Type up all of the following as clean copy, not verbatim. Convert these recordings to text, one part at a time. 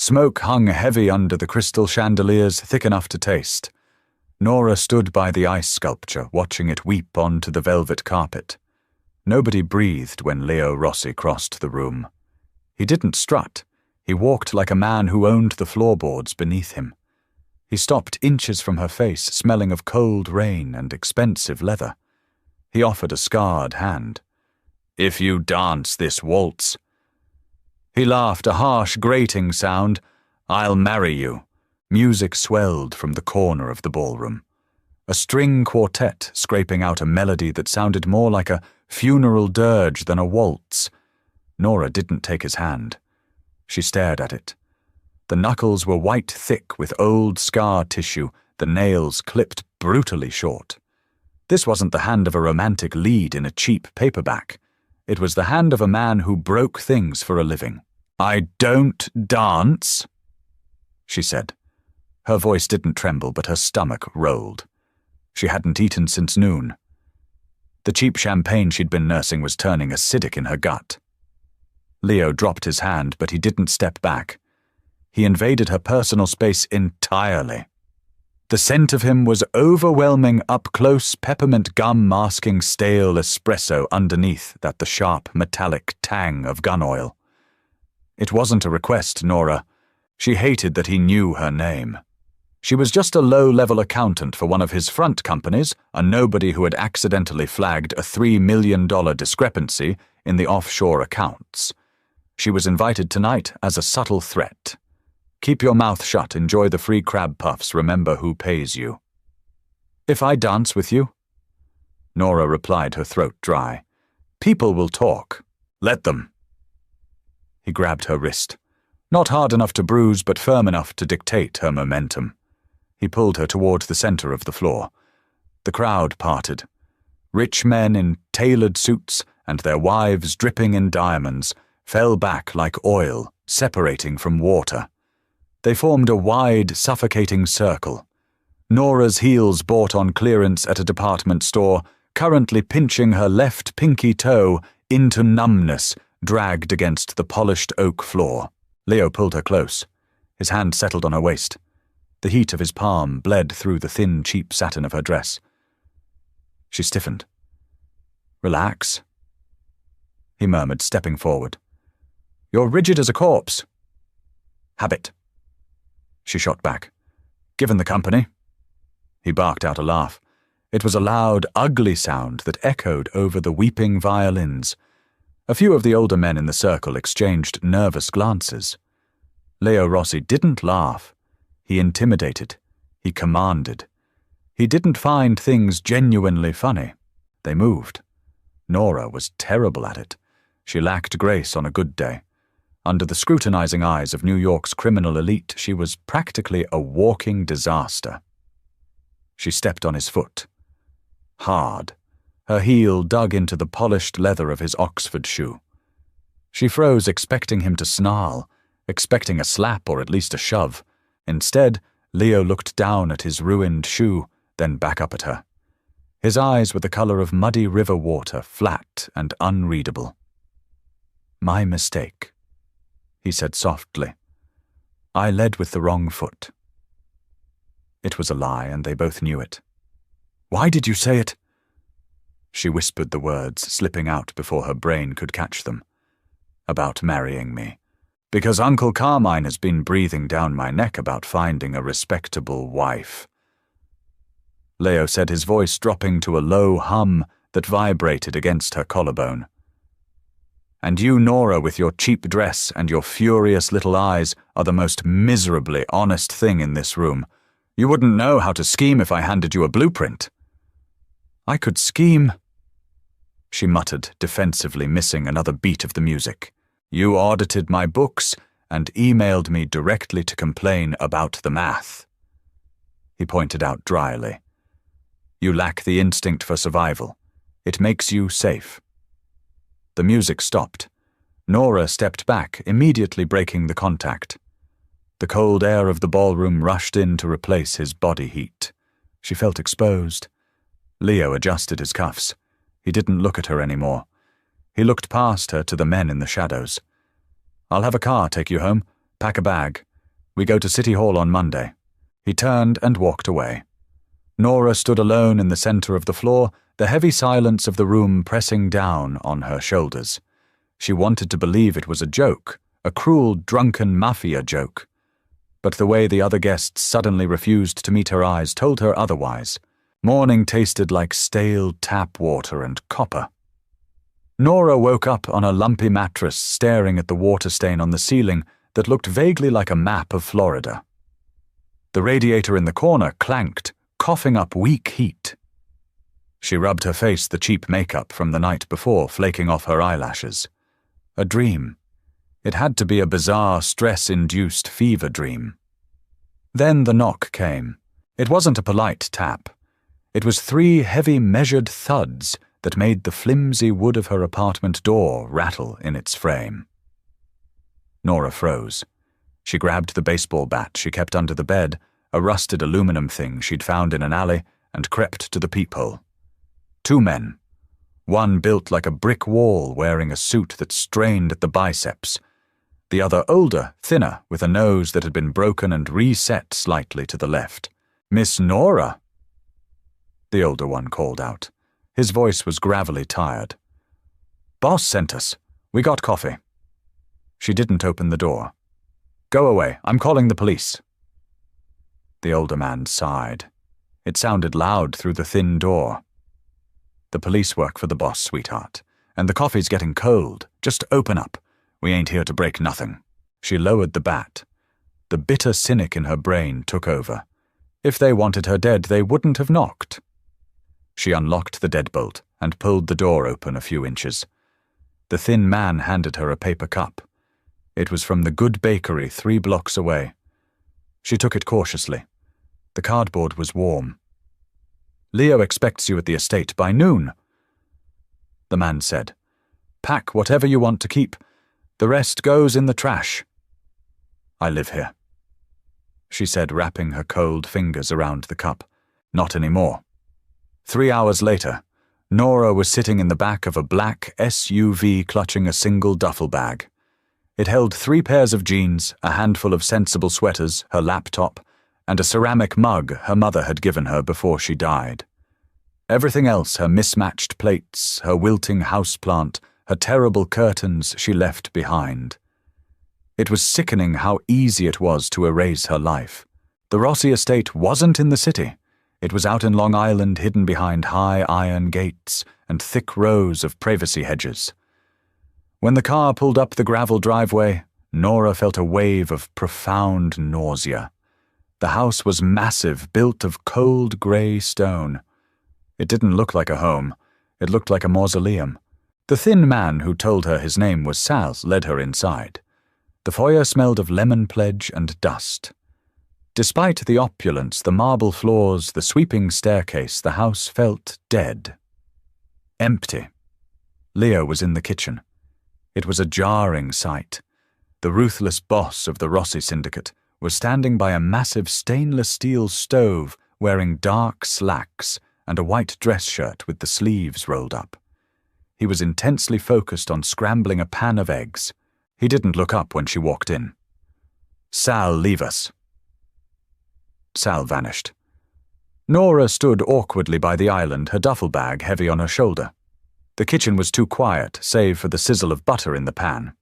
Smoke hung heavy under the crystal chandeliers, thick enough to taste. Nora stood by the ice sculpture, watching it weep onto the velvet carpet. Nobody breathed when Leo Rossi crossed the room. He didn't strut. He walked like a man who owned the floorboards beneath him. He stopped inches from her face, smelling of cold rain and expensive leather. He offered a scarred hand. "If you dance this waltz." He laughed, a harsh, grating sound. "I'll marry you." Music swelled from the corner of the ballroom. A string quartet scraping out a melody that sounded more like a funeral dirge than a waltz. Nora didn't take his hand. She stared at it. The knuckles were white thick with old scar tissue, the nails clipped brutally short. This wasn't the hand of a romantic lead in a cheap paperback. It was the hand of a man who broke things for a living. "I don't dance," she said. Her voice didn't tremble, but her stomach rolled. She hadn't eaten since noon. The cheap champagne she'd been nursing was turning acidic in her gut. Leo dropped his hand, but he didn't step back. He invaded her personal space entirely. The scent of him was overwhelming, up-close peppermint gum masking stale espresso underneath the sharp metallic tang of gun oil. It wasn't a request, Nora. She hated that he knew her name. She was just a low-level accountant for one of his front companies, a nobody who had accidentally flagged a $3 million discrepancy in the offshore accounts. She was invited tonight as a subtle threat. "Keep your mouth shut, enjoy the free crab puffs, remember who pays you." "If I dance with you?" Nora replied, her throat dry. "People will talk. Let them." He grabbed her wrist. Not hard enough to bruise, but firm enough to dictate her momentum. He pulled her toward the center of the floor. The crowd parted. Rich men in tailored suits and their wives dripping in diamonds fell back like oil, separating from water. They formed a wide, suffocating circle. Nora's heels bought on clearance at a department store, currently pinching her left pinky toe into numbness, dragged against the polished oak floor. Leo pulled her close. His hand settled on her waist. The heat of his palm bled through the thin, cheap satin of her dress. She stiffened. "Relax," he murmured, stepping forward. "You're rigid as a corpse." "Habit," she shot back. "Given the company." He barked out a laugh. It was a loud, ugly sound that echoed over the weeping violins. A few of the older men in the circle exchanged nervous glances. Leo Rossi didn't laugh. He intimidated. He commanded. He didn't find things genuinely funny. They moved. Nora was terrible at it. She lacked grace on a good day. Under the scrutinizing eyes of New York's criminal elite, she was practically a walking disaster. She stepped on his foot. Hard. Her heel dug into the polished leather of his Oxford shoe. She froze, expecting him to snarl, expecting a slap or at least a shove. Instead, Leo looked down at his ruined shoe, then back up at her. His eyes were the color of muddy river water, flat and unreadable. "My mistake," he said softly. "I led with the wrong foot." It was a lie, and they both knew it. "Why did you say it?" She whispered the words, slipping out before her brain could catch them. "About marrying me. Because Uncle Carmine has been breathing down my neck about finding a respectable wife." Leo said, his voice dropping to a low hum that vibrated against her collarbone. "And you, Nora, with your cheap dress and your furious little eyes, are the most miserably honest thing in this room. You wouldn't know how to scheme if I handed you a blueprint." "I could scheme," she muttered, defensively missing another beat of the music. "You audited my books and emailed me directly to complain about the math." He pointed out dryly. "You lack the instinct for survival. It makes you safe." The music stopped. Nora stepped back, immediately breaking the contact. The cold air of the ballroom rushed in to replace his body heat. She felt exposed. Leo adjusted his cuffs. He didn't look at her anymore. He looked past her to the men in the shadows. "I'll have a car take you home. Pack a bag. We go to City Hall on Monday." He turned and walked away. Nora stood alone in the center of the floor, the heavy silence of the room pressing down on her shoulders. She wanted to believe it was a joke, a cruel, drunken Mafia joke. But the way the other guests suddenly refused to meet her eyes told her otherwise. Morning tasted like stale tap water and copper. Nora woke up on a lumpy mattress staring at the water stain on the ceiling that looked vaguely like a map of Florida. The radiator in the corner clanked, coughing up weak heat. She rubbed her face, the cheap makeup from the night before flaking off her eyelashes. A dream. It had to be a bizarre, stress-induced fever dream. Then the knock came. It wasn't a polite tap. It was 3 heavy, measured thuds that made the flimsy wood of her apartment door rattle in its frame. Nora froze. She grabbed the baseball bat she kept under the bed, a rusted aluminum thing she'd found in an alley, and crept to the peephole. 2 men. One built like a brick wall, wearing a suit that strained at the biceps. The other older, thinner, with a nose that had been broken and reset slightly to the left. "Miss Nora?" The older one called out. His voice was gravelly tired. "Boss sent us. We got coffee." She didn't open the door. "Go away. I'm calling the police." The older man sighed. It sounded loud through the thin door. "The police work for the boss, sweetheart. And the coffee's getting cold. Just open up. We ain't here to break nothing." She lowered the bat. The bitter cynic in her brain took over. If they wanted her dead, they wouldn't have knocked. She unlocked the deadbolt and pulled the door open a few inches. The thin man handed her a paper cup. It was from the good bakery 3 blocks away. She took it cautiously. The cardboard was warm. "Leo expects you at the estate by noon." The man said, "Pack whatever you want to keep. The rest goes in the trash." "I live here," she said, wrapping her cold fingers around the cup. "Not anymore." 3 hours later, Nora was sitting in the back of a black SUV clutching a single duffel bag. It held 3 pairs of jeans, a handful of sensible sweaters, her laptop, and a ceramic mug her mother had given her before she died. Everything else, her mismatched plates, her wilting houseplant, her terrible curtains, she left behind. It was sickening how easy it was to erase her life. The Rossi estate wasn't in the city. It was out in Long Island, hidden behind high iron gates and thick rows of privacy hedges. When the car pulled up the gravel driveway, Nora felt a wave of profound nausea. The house was massive, built of cold grey stone. It didn't look like a home. It looked like a mausoleum. The thin man who told her his name was Sal led her inside. The foyer smelled of lemon pledge and dust. Despite the opulence, the marble floors, the sweeping staircase, the house felt dead. Empty. Leo was in the kitchen. It was a jarring sight. The ruthless boss of the Rossi syndicate was standing by a massive stainless steel stove wearing dark slacks and a white dress shirt with the sleeves rolled up. He was intensely focused on scrambling a pan of eggs. He didn't look up when she walked in. "Sal, leave us." Sal vanished. Nora stood awkwardly by the island, her duffel bag heavy on her shoulder. The kitchen was too quiet, save for the sizzle of butter in the pan.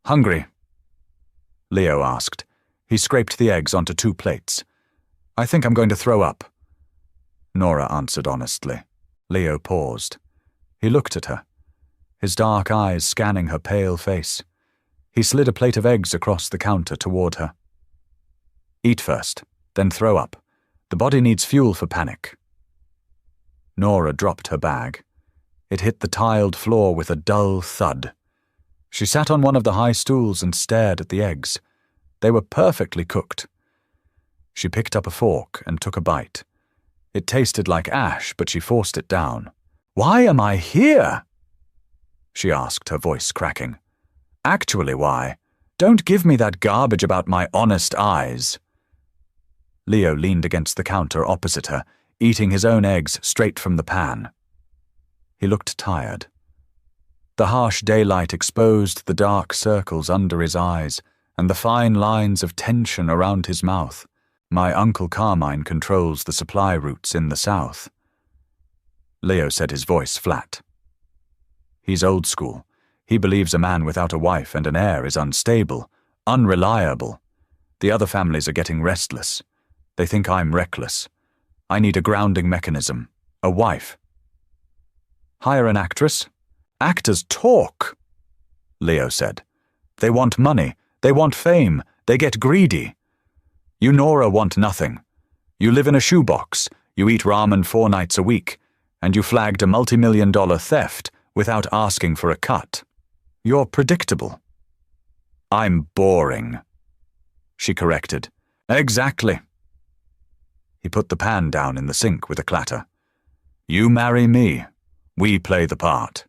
"Hungry?" Leo asked. He scraped the eggs onto 2 plates. "I think I'm going to throw up." Nora answered honestly. Leo paused. He looked at her, his dark eyes scanning her pale face. He slid a plate of eggs across the counter toward her. "Eat first, then throw up. The body needs fuel for panic." Nora dropped her bag. It hit the tiled floor with a dull thud. She sat on one of the high stools and stared at the eggs. They were perfectly cooked. She picked up a fork and took a bite. It tasted like ash, but she forced it down. "Why am I here?" she asked, her voice cracking. "Actually, why? Don't give me that garbage about my honest eyes." Leo leaned against the counter opposite her, eating his own eggs straight from the pan. He looked tired. The harsh daylight exposed the dark circles under his eyes, and the fine lines of tension around his mouth. My Uncle Carmine controls the supply routes in the south. Leo said, his voice flat. He's old school. He believes a man without a wife and an heir is unstable, unreliable. The other families are getting restless. They think I'm reckless. I need a grounding mechanism, a wife. Hire an actress? Actors talk, Leo said. They want money, they want fame, they get greedy. You Nora want nothing. You live in a shoebox, you eat ramen 4 nights a week, and you flagged a multi-million-dollar theft without asking for a cut. You're predictable. I'm boring, she corrected. Exactly. He put the pan down in the sink with a clatter. You marry me. We play the part.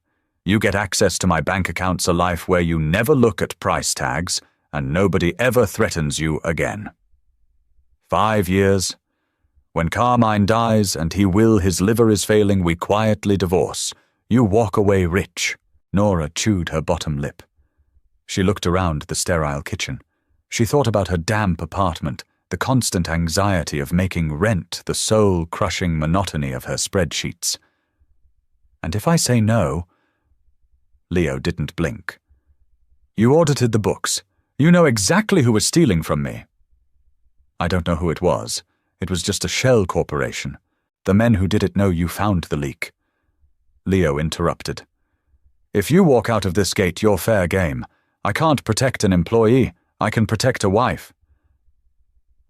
You get access to my bank accounts, a life where you never look at price tags, and nobody ever threatens you again. 5 years. When Carmine dies, and he will, his liver is failing, we quietly divorce. You walk away rich. Nora chewed her bottom lip. She looked around the sterile kitchen. She thought about her damp apartment, the constant anxiety of making rent, the soul-crushing monotony of her spreadsheets. And if I say no... Leo didn't blink. You audited the books. You know exactly who was stealing from me. I don't know who it was. It was just a shell corporation. The men who did it know you found the leak. Leo interrupted. If you walk out of this gate, you're fair game. I can't protect an employee. I can protect a wife.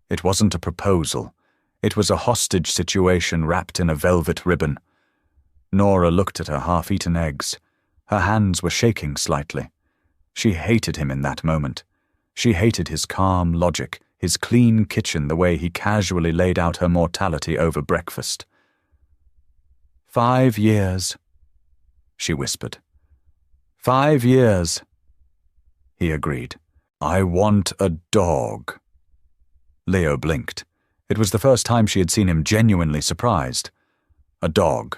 It wasn't a proposal. It was a hostage situation wrapped in a velvet ribbon. Nora looked at her half-eaten eggs. Her hands were shaking slightly. She hated him in that moment. She hated his calm logic, his clean kitchen, the way he casually laid out her mortality over breakfast. 5 years, she whispered. 5 years. He agreed. I want a dog. Leo blinked. It was the first time she had seen him genuinely surprised. A dog.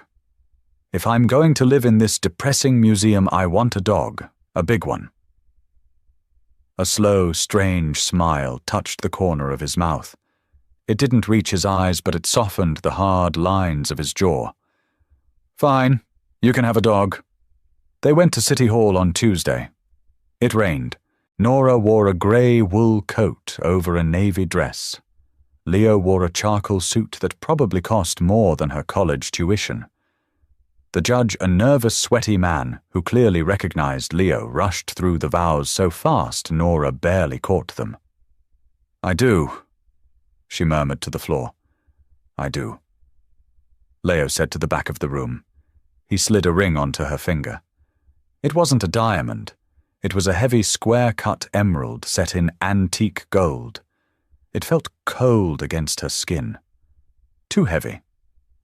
If I'm going to live in this depressing museum, I want a dog, a big one. A slow, strange smile touched the corner of his mouth. It didn't reach his eyes, but it softened the hard lines of his jaw. Fine, you can have a dog. They went to City Hall on Tuesday. It rained. Nora wore a grey wool coat over a navy dress. Leo wore a charcoal suit that probably cost more than her college tuition. The judge, a nervous, sweaty man who clearly recognized Leo, rushed through the vows so fast Nora barely caught them. I do, she murmured to the floor. I do. Leo said to the back of the room. He slid a ring onto her finger. It wasn't a diamond. It was a heavy square-cut emerald set in antique gold. It felt cold against her skin. Too heavy.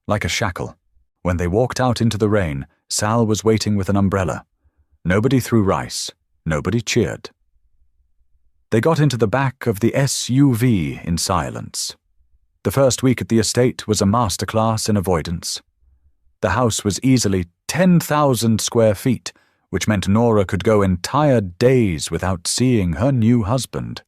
Like a shackle. When they walked out into the rain, Sal was waiting with an umbrella. Nobody threw rice. Nobody cheered. They got into the back of the SUV in silence. The first week at the estate was a masterclass in avoidance. The house was easily 10,000 square feet, which meant Nora could go entire days without seeing her new husband.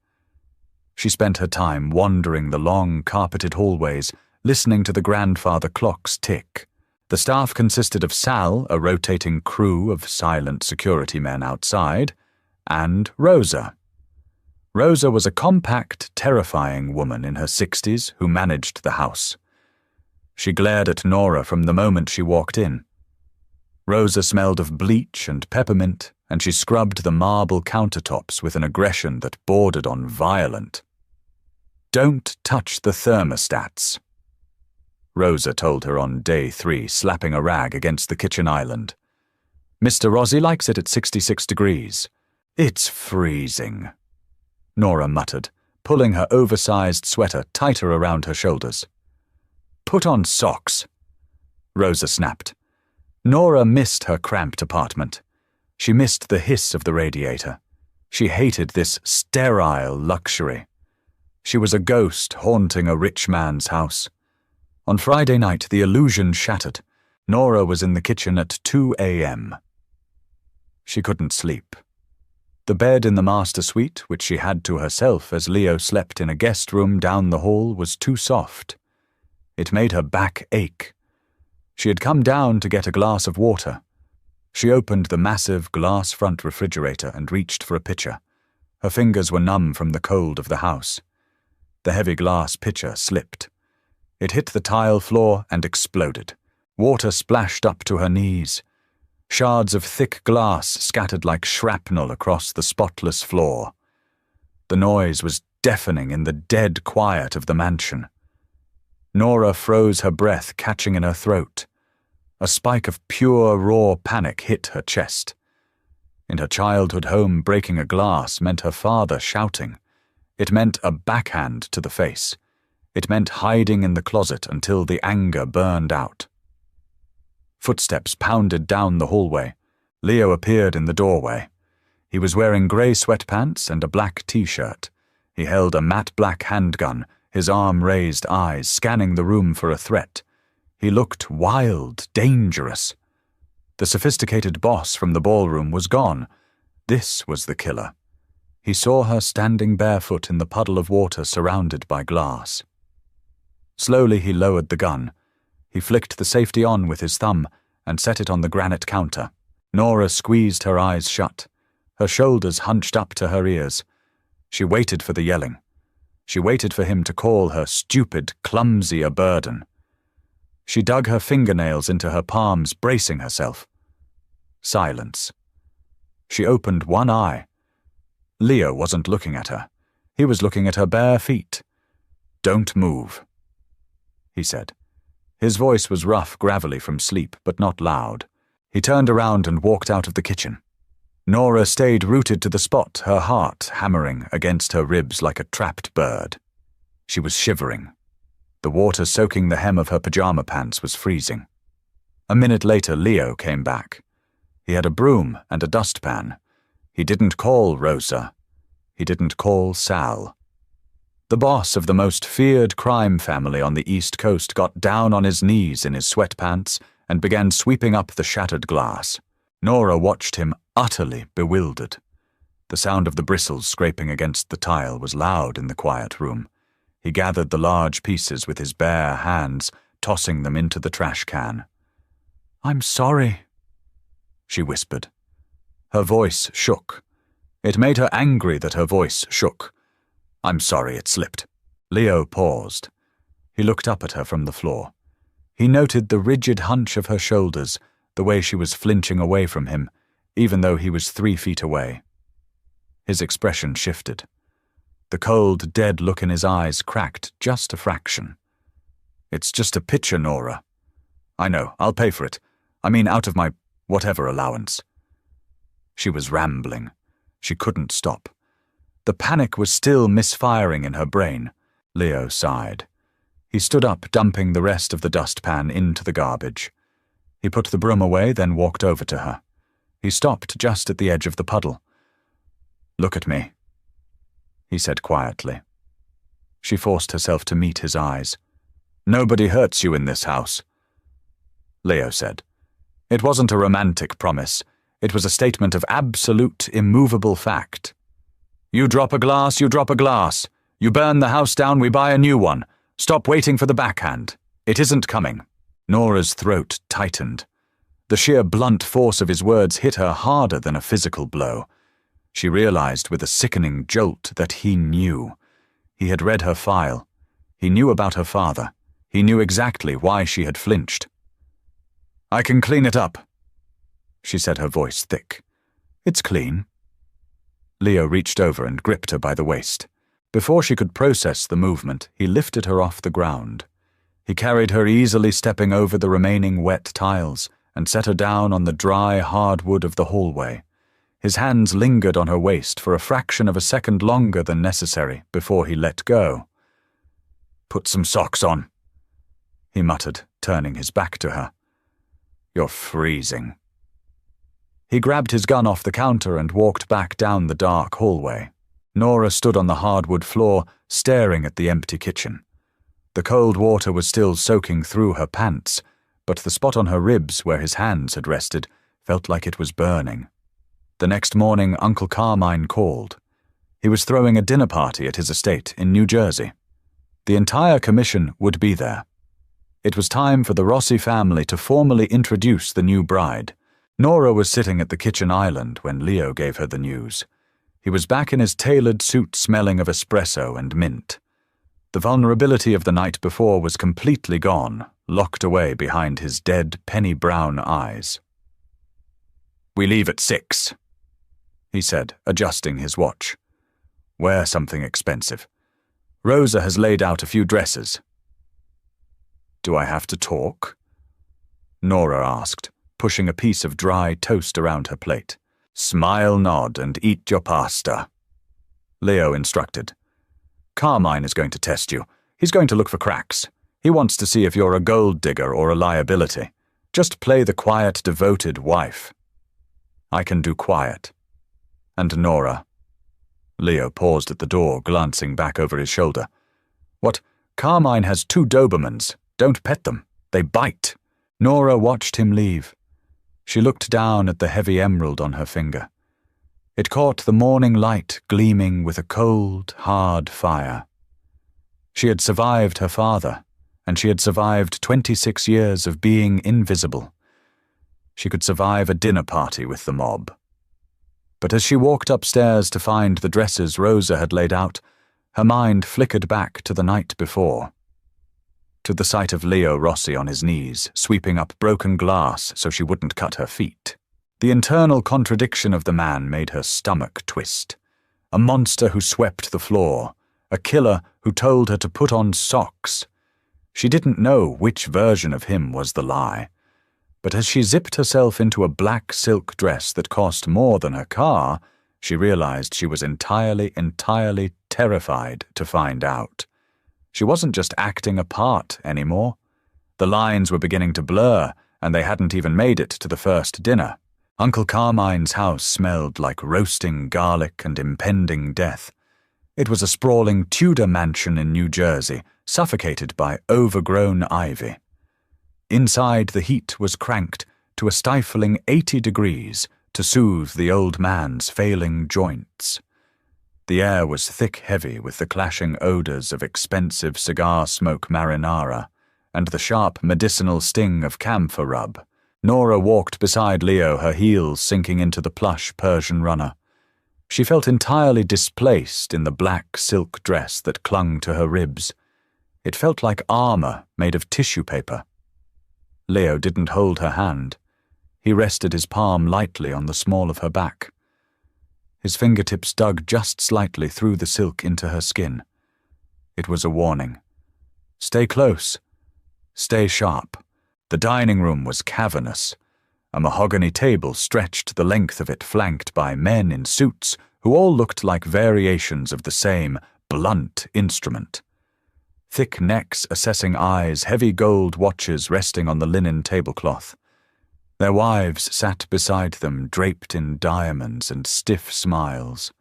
She spent her time wandering the long, carpeted hallways, listening to the grandfather clocks tick. The staff consisted of Sal, a rotating crew of silent security men outside, and Rosa. Rosa was a compact, terrifying woman in her 60s who managed the house. She glared at Nora from the moment she walked in. Rosa smelled of bleach and peppermint, and she scrubbed the marble countertops with an aggression that bordered on violent. Don't touch the thermostats, Rosa told her on day 3, slapping a rag against the kitchen island. Mr. Rossi likes it at 66 degrees. It's freezing, Nora muttered, pulling her oversized sweater tighter around her shoulders. Put on socks, Rosa snapped. Nora missed her cramped apartment. She missed the hiss of the radiator. She hated this sterile luxury. She was a ghost haunting a rich man's house. On Friday night, the illusion shattered. Nora was in the kitchen at 2 a.m. She couldn't sleep. The bed in the master suite, which she had to herself as Leo slept in a guest room down the hall, was too soft. It made her back ache. She had come down to get a glass of water. She opened the massive glass front refrigerator and reached for a pitcher. Her fingers were numb from the cold of the house. The heavy glass pitcher slipped. It hit the tile floor and exploded. Water splashed up to her knees. Shards of thick glass scattered like shrapnel across the spotless floor. The noise was deafening in the dead quiet of the mansion. Nora froze her breath, catching in her throat. A spike of pure, raw panic hit her chest. In her childhood home, breaking a glass meant her father shouting. It meant a backhand to the face. It meant hiding in the closet until the anger burned out. Footsteps pounded down the hallway. Leo appeared in the doorway. He was wearing grey sweatpants and a black t-shirt. He held a matte black handgun, his arm raised, eyes scanning the room for a threat. He looked wild, dangerous. The sophisticated boss from the ballroom was gone. This was the killer. He saw her standing barefoot in the puddle of water surrounded by glass. Slowly he lowered the gun. He flicked the safety on with his thumb and set it on the granite counter. Nora squeezed her eyes shut. Her shoulders hunched up to her ears. She waited for the yelling. She waited for him to call her stupid, clumsy a burden. She dug her fingernails into her palms, bracing herself. Silence. She opened one eye. Leo wasn't looking at her. He was looking at her bare feet. "Don't move," he said. His voice was rough, gravelly from sleep, but not loud. He turned around and walked out of the kitchen. Nora stayed rooted to the spot, her heart hammering against her ribs like a trapped bird. She was shivering. The water soaking the hem of her pajama pants was freezing. A minute later, Leo came back. He had a broom and a dustpan. He didn't call Rosa. He didn't call Sal. The boss of the most feared crime family on the East Coast got down on his knees in his sweatpants and began sweeping up the shattered glass. Nora watched him, utterly bewildered. The sound of the bristles scraping against the tile was loud in the quiet room. He gathered the large pieces with his bare hands, tossing them into the trash can. "I'm sorry," she whispered. Her voice shook. It made her angry that her voice shook. "I'm sorry it slipped." Leo paused. He looked up at her from the floor. He noted the rigid hunch of her shoulders, the way she was flinching away from him, even though he was 3 feet away. His expression shifted. The cold, dead look in his eyes cracked just a fraction. "It's just a picture, Nora. I know, I'll pay for it. I mean, out of my whatever allowance." She was rambling. She couldn't stop. The panic was still misfiring in her brain. Leo sighed. He stood up, dumping the rest of the dustpan into the garbage. He put the broom away, then walked over to her. He stopped just at the edge of the puddle. "Look at me," he said quietly. She forced herself to meet his eyes. "Nobody hurts you in this house," Leo said. It wasn't a romantic promise. It was a statement of absolute, immovable fact. "You drop a glass, you drop a glass. You burn the house down, we buy a new one. Stop waiting for the backhand. It isn't coming." Nora's throat tightened. The sheer blunt force of his words hit her harder than a physical blow. She realized with a sickening jolt that he knew. He had read her file. He knew about her father. He knew exactly why she had flinched. "I can clean it up," she said, her voice thick. "It's clean." Leo reached over and gripped her by the waist. Before she could process the movement, he lifted her off the ground. He carried her easily, stepping over the remaining wet tiles, and set her down on the dry hardwood of the hallway. His hands lingered on her waist for a fraction of a second longer than necessary before he let go. "Put some socks on," he muttered, turning his back to her. "You're freezing." He grabbed his gun off the counter and walked back down the dark hallway. Nora stood on the hardwood floor, staring at the empty kitchen. The cold water was still soaking through her pants, but the spot on her ribs where his hands had rested felt like it was burning. The next morning, Uncle Carmine called. He was throwing a dinner party at his estate in New Jersey. The entire commission would be there. It was time for the Rossi family to formally introduce the new bride. Nora was sitting at the kitchen island when Leo gave her the news. He was back in his tailored suit smelling of espresso and mint. The vulnerability of the night before was completely gone, locked away behind his dead, penny-brown eyes. "We leave at 6, he said, adjusting his watch. "Wear something expensive. Rosa has laid out a few dresses." "Do I have to talk?" Nora asked, pushing a piece of dry toast around her plate. "Smile, nod, and eat your pasta," Leo instructed. "Carmine is going to test you. He's going to look for cracks. He wants to see if you're a gold digger or a liability. Just play the quiet, devoted wife." "I can do quiet." "And Nora?" Leo paused at the door, glancing back over his shoulder. "What? Carmine has 2 Dobermans. Don't pet them. They bite." Nora watched him leave. She looked down at the heavy emerald on her finger. It caught the morning light gleaming with a cold, hard fire. She had survived her father, and she had survived 26 years of being invisible. She could survive a dinner party with the mob. But as she walked upstairs to find the dresses Rosa had laid out, her mind flickered back to the night before. To the sight of Leo Rossi on his knees, sweeping up broken glass so she wouldn't cut her feet. The internal contradiction of the man made her stomach twist. A monster who swept the floor, a killer who told her to put on socks. She didn't know which version of him was the lie. But as she zipped herself into a black silk dress that cost more than her car, she realized she was entirely terrified to find out. She wasn't just acting a part anymore. The lines were beginning to blur, and they hadn't even made it to the first dinner. Uncle Carmine's house smelled like roasting garlic and impending death. It was a sprawling Tudor mansion in New Jersey, suffocated by overgrown ivy. Inside, the heat was cranked to a stifling 80 degrees to soothe the old man's failing joints. The air was thick-heavy with the clashing odors of expensive cigar smoke marinara and the sharp medicinal sting of camphor rub. Nora walked beside Leo, her heels sinking into the plush Persian runner. She felt entirely displaced in the black silk dress that clung to her ribs. It felt like armor made of tissue paper. Leo didn't hold her hand. He rested his palm lightly on the small of her back. His fingertips dug just slightly through the silk into her skin. It was a warning. Stay close. Stay sharp. The dining room was cavernous. A mahogany table stretched the length of it, flanked by men in suits who all looked like variations of the same blunt instrument. Thick necks, assessing eyes, heavy gold watches resting on the linen tablecloth. Their wives sat beside them, draped in diamonds and stiff smiles.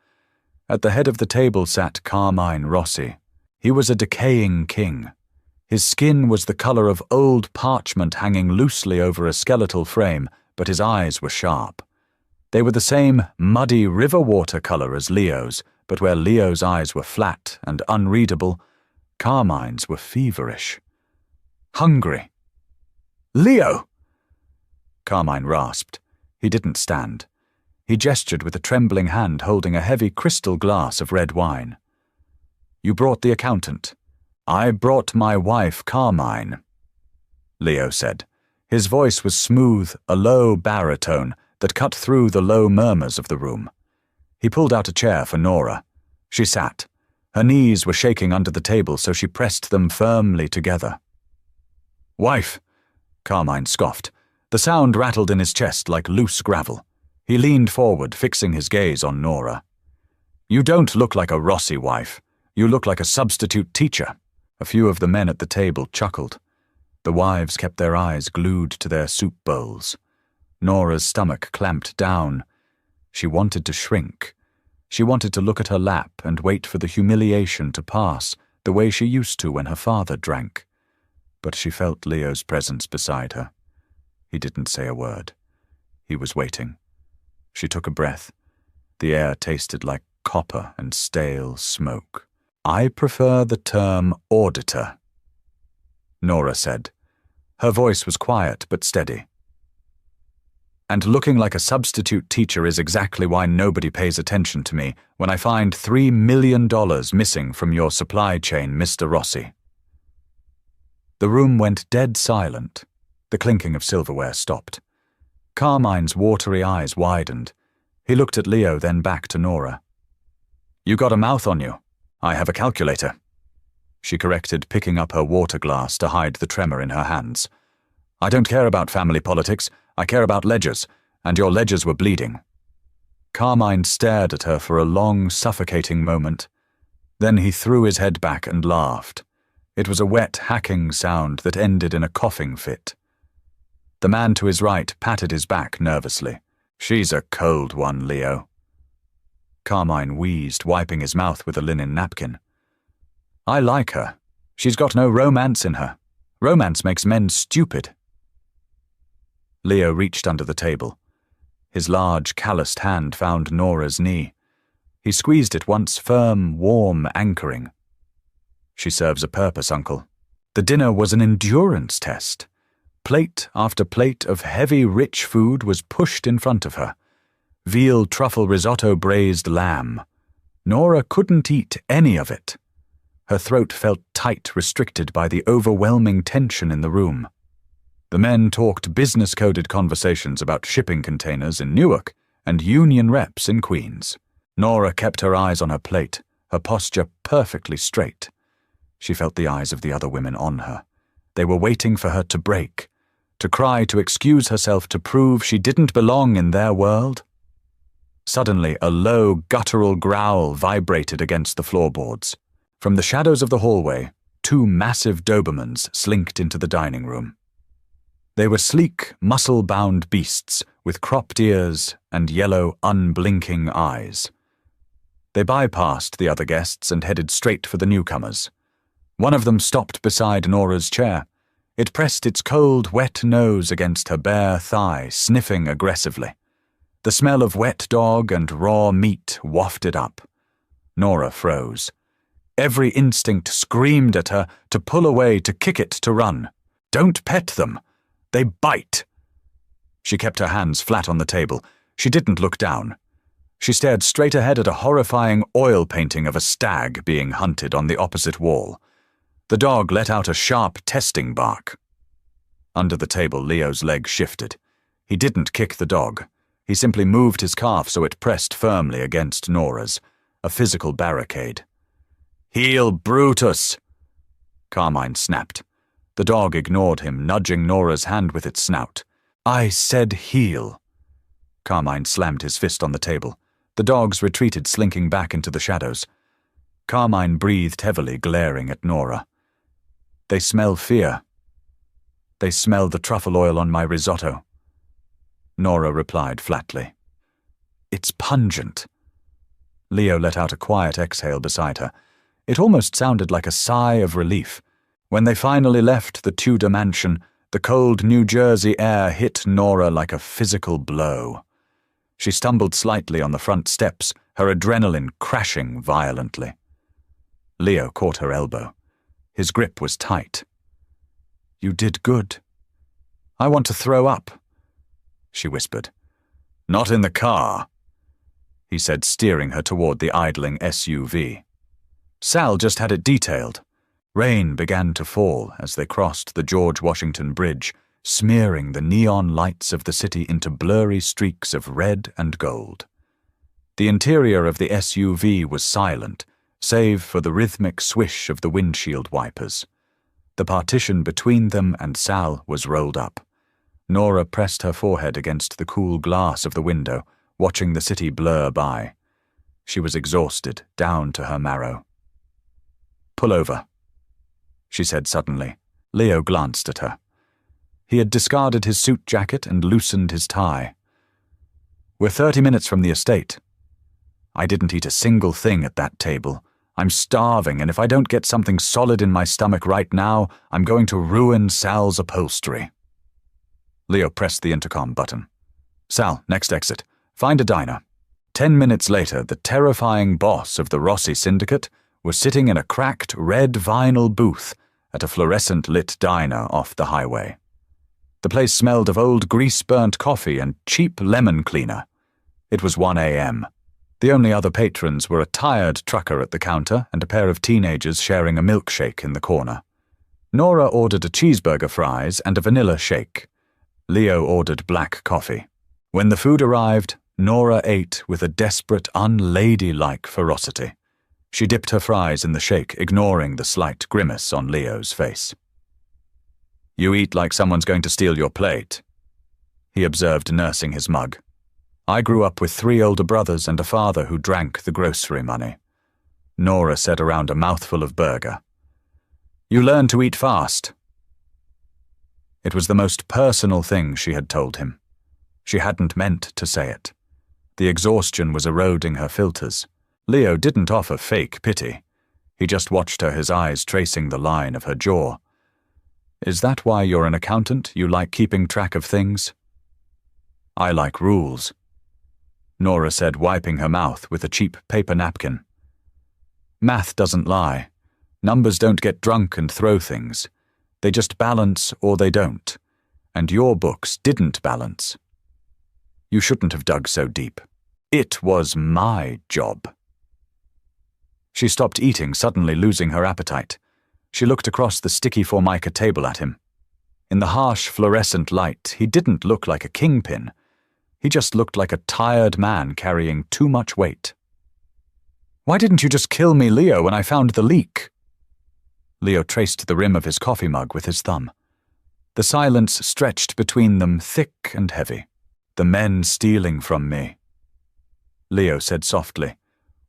At the head of the table sat Carmine Rossi. He was a decaying king. His skin was the color of old parchment hanging loosely over a skeletal frame, but his eyes were sharp. They were the same muddy river water color as Leo's, but where Leo's eyes were flat and unreadable, Carmine's were feverish. Hungry. "Leo!" Carmine rasped. He didn't stand. He gestured with a trembling hand holding a heavy crystal glass of red wine. "You brought the accountant." "I brought my wife, Carmine," Leo said. His voice was smooth, a low baritone that cut through the low murmurs of the room. He pulled out a chair for Nora. She sat. Her knees were shaking under the table, so she pressed them firmly together. "Wife," Carmine scoffed. The sound rattled in his chest like loose gravel. He leaned forward, fixing his gaze on Nora. "You don't look like a Rossi wife. You look like a substitute teacher." A few of the men at the table chuckled. The wives kept their eyes glued to their soup bowls. Nora's stomach clamped down. She wanted to shrink. She wanted to look at her lap and wait for the humiliation to pass, the way she used to when her father drank. But she felt Leo's presence beside her. He didn't say a word. He was waiting. She took a breath. The air tasted like copper and stale smoke. "I prefer the term auditor," Nora said. Her voice was quiet but steady. "And looking like a substitute teacher is exactly why nobody pays attention to me when I find $3 million missing from your supply chain, Mr. Rossi." The room went dead silent. The clinking of silverware stopped. Carmine's watery eyes widened. He looked at Leo, then back to Nora. "You got a mouth on you. I have a calculator," she corrected, picking up her water glass to hide the tremor in her hands. "I don't care about family politics. I care about ledgers, and your ledgers were bleeding." Carmine stared at her for a long, suffocating moment. Then he threw his head back and laughed. It was a wet, hacking sound that ended in a coughing fit. The man to his right patted his back nervously. "She's a cold one, Leo." Carmine wheezed, wiping his mouth with a linen napkin. "I like her. She's got no romance in her. Romance makes men stupid." Leo reached under the table. His large, calloused hand found Nora's knee. He squeezed it once, firm, warm, anchoring. "She serves a purpose, Uncle." The dinner was an endurance test. Plate after plate of heavy, rich food was pushed in front of her. Veal truffle risotto braised lamb. Nora couldn't eat any of it. Her throat felt tight, restricted by the overwhelming tension in the room. The men talked business-coded conversations about shipping containers in Newark and union reps in Queens. Nora kept her eyes on her plate, her posture perfectly straight. She felt the eyes of the other women on her. They were waiting for her to break, to cry, to excuse herself, to prove she didn't belong in their world. Suddenly, a low, guttural growl vibrated against the floorboards. From the shadows of the hallway, two massive Dobermans slinked into the dining room. They were sleek, muscle-bound beasts with cropped ears and yellow, unblinking eyes. They bypassed the other guests and headed straight for the newcomers. One of them stopped beside Nora's chair. It pressed its cold, wet nose against her bare thigh, sniffing aggressively. The smell of wet dog and raw meat wafted up. Nora froze. Every instinct screamed at her to pull away, to kick it, to run. "Don't pet them. They bite." She kept her hands flat on the table. She didn't look down. She stared straight ahead at a horrifying oil painting of a stag being hunted on the opposite wall. The dog let out a sharp, testing bark. Under the table, Leo's leg shifted. He didn't kick the dog. He simply moved his calf so it pressed firmly against Nora's, a physical barricade. "Heel, Brutus!" Carmine snapped. The dog ignored him, nudging Nora's hand with its snout. "I said heel." Carmine slammed his fist on the table. The dogs retreated, slinking back into the shadows. Carmine breathed heavily, glaring at Nora. "They smell fear. They smell the truffle oil on my risotto." Nora replied flatly. "It's pungent." Leo let out a quiet exhale beside her. It almost sounded like a sigh of relief. When they finally left the Tudor mansion, the cold New Jersey air hit Nora like a physical blow. She stumbled slightly on the front steps, her adrenaline crashing violently. Leo caught her elbow. His grip was tight. "You did good." "I want to throw up," she whispered. "Not in the car," he said, steering her toward the idling SUV. Sal just had it detailed. Rain began to fall as they crossed the George Washington Bridge, smearing the neon lights of the city into blurry streaks of red and gold. The interior of the SUV was silent, save for the rhythmic swish of the windshield wipers. The partition between them and Sal was rolled up. Nora pressed her forehead against the cool glass of the window, watching the city blur by. She was exhausted, down to her marrow. "Pull over," she said suddenly. Leo glanced at her. He had discarded his suit jacket and loosened his tie. "We're 30 minutes from the estate. I didn't eat a single thing at that table. I'm starving, and if I don't get something solid in my stomach right now, I'm going to ruin Sal's upholstery." Leo pressed the intercom button. "Sal, next exit. Find a diner." 10 minutes later, the terrifying boss of the Rossi syndicate was sitting in a cracked red vinyl booth at a fluorescent-lit diner off the highway. The place smelled of old grease-burnt coffee and cheap lemon cleaner. It was 1 a.m. The only other patrons were a tired trucker at the counter and a pair of teenagers sharing a milkshake in the corner. Nora ordered a cheeseburger, fries, and a vanilla shake. Leo ordered black coffee. When the food arrived, Nora ate with a desperate, unladylike ferocity. She dipped her fries in the shake, ignoring the slight grimace on Leo's face. "You eat like someone's going to steal your plate," he observed, nursing his mug. "I grew up with 3 older brothers and a father who drank the grocery money," Nora said around a mouthful of burger. "You learn to eat fast." It was the most personal thing she had told him. She hadn't meant to say it. The exhaustion was eroding her filters. Leo didn't offer fake pity. He just watched her, his eyes tracing the line of her jaw. "Is that why you're an accountant? You like keeping track of things?" "I like rules," Nora said, wiping her mouth with a cheap paper napkin. "Math doesn't lie. Numbers don't get drunk and throw things. They just balance or they don't. And your books didn't balance. You shouldn't have dug so deep. It was my job." She stopped eating, suddenly losing her appetite. She looked across the sticky Formica table at him. In the harsh fluorescent light, he didn't look like a kingpin. He just looked like a tired man carrying too much weight. "Why didn't you just kill me, Leo, when I found the leak?" Leo traced the rim of his coffee mug with his thumb. The silence stretched between them, thick and heavy. "The men stealing from me," Leo said softly,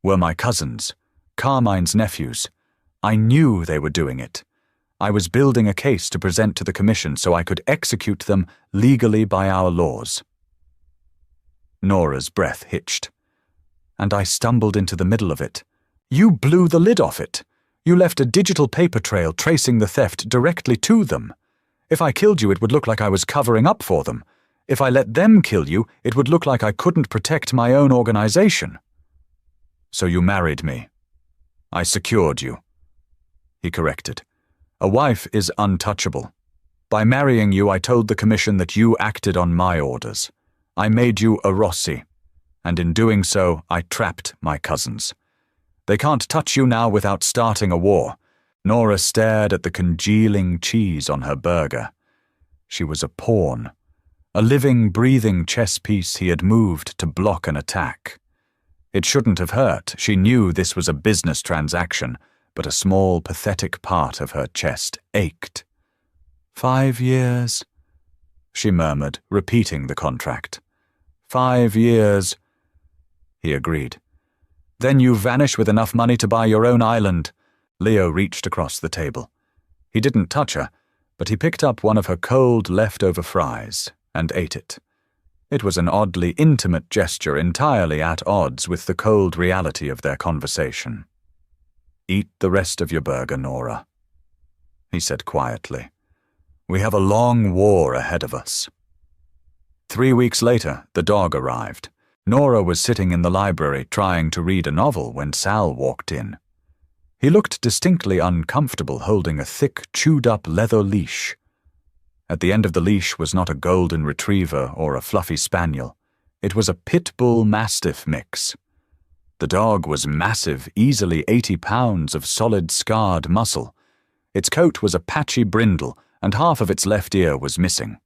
"were my cousins, Carmine's nephews. I knew they were doing it. I was building a case to present to the commission so I could execute them legally by our laws." Nora's breath hitched. "And I stumbled into the middle of it. You blew the lid off it. You left a digital paper trail tracing the theft directly to them. If I killed you, it would look like I was covering up for them. If I let them kill you, it would look like I couldn't protect my own organization. So you married me. I secured you," he corrected. "A wife is untouchable. By marrying you, I told the commission that you acted on my orders. I made you a Rossi, and in doing so, I trapped my cousins. They can't touch you now without starting a war." Nora stared at the congealing cheese on her burger. She was a pawn, a living, breathing chess piece he had moved to block an attack. It shouldn't have hurt. She knew this was a business transaction, but a small, pathetic part of her chest ached. 5 years, she murmured, repeating the contract. 5 years, he agreed. "Then you vanish with enough money to buy your own island." Leo reached across the table. He didn't touch her, but he picked up one of her cold, leftover fries and ate it. It was an oddly intimate gesture, entirely at odds with the cold reality of their conversation. "Eat the rest of your burger, Nora," he said quietly. "We have a long war ahead of us." 3 weeks later, the dog arrived. Nora was sitting in the library trying to read a novel when Sal walked in. He looked distinctly uncomfortable, holding a thick, chewed-up leather leash. At the end of the leash was not a golden retriever or a fluffy spaniel. It was a pit bull mastiff mix. The dog was massive, easily 80 pounds of solid scarred muscle. Its coat was a patchy brindle, and half of its left ear was missing.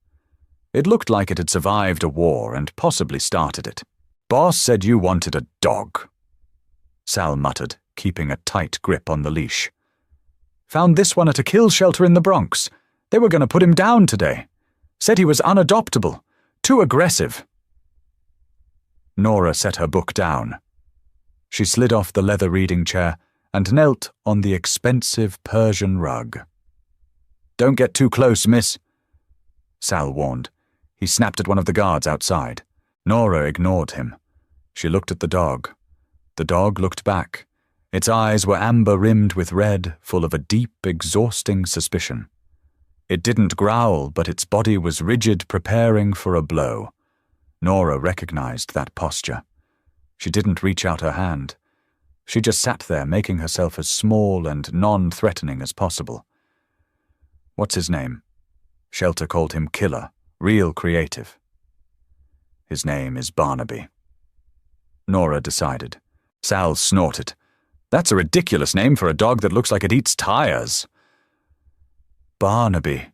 It looked like it had survived a war and possibly started it. "Boss said you wanted a dog," Sal muttered, keeping a tight grip on the leash. "Found this one at a kill shelter in the Bronx. They were going to put him down today. Said he was unadoptable. Too aggressive." Nora set her book down. She slid off the leather reading chair and knelt on the expensive Persian rug. "Don't get too close, miss," Sal warned. He snapped at one of the guards outside. Nora ignored him. She looked at the dog. The dog looked back. Its eyes were amber-rimmed with red, full of a deep, exhausting suspicion. It didn't growl, but its body was rigid, preparing for a blow. Nora recognized that posture. She didn't reach out her hand. She just sat there, making herself as small and non-threatening as possible. "What's his name?" Shelter called him Killer, real creative. "His name is Barnaby," Nora decided. Sal snorted. "That's a ridiculous name for a dog that looks like it eats tires." "Barnaby,"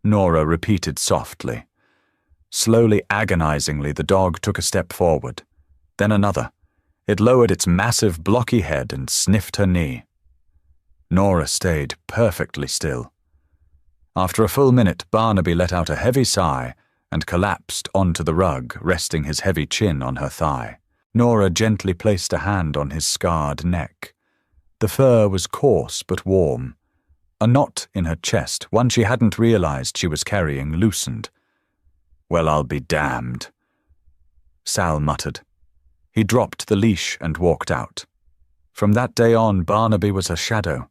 Nora repeated softly. Slowly, agonizingly, the dog took a step forward, then another. It lowered its massive, blocky head and sniffed her knee. Nora stayed perfectly still. After a full minute, Barnaby let out a heavy sigh and collapsed onto the rug, resting his heavy chin on her thigh. Nora gently placed a hand on his scarred neck. The fur was coarse but warm. A knot in her chest, one she hadn't realized she was carrying, loosened. "Well, I'll be damned," Sal muttered. He dropped the leash and walked out. From that day on, Barnaby was her shadow.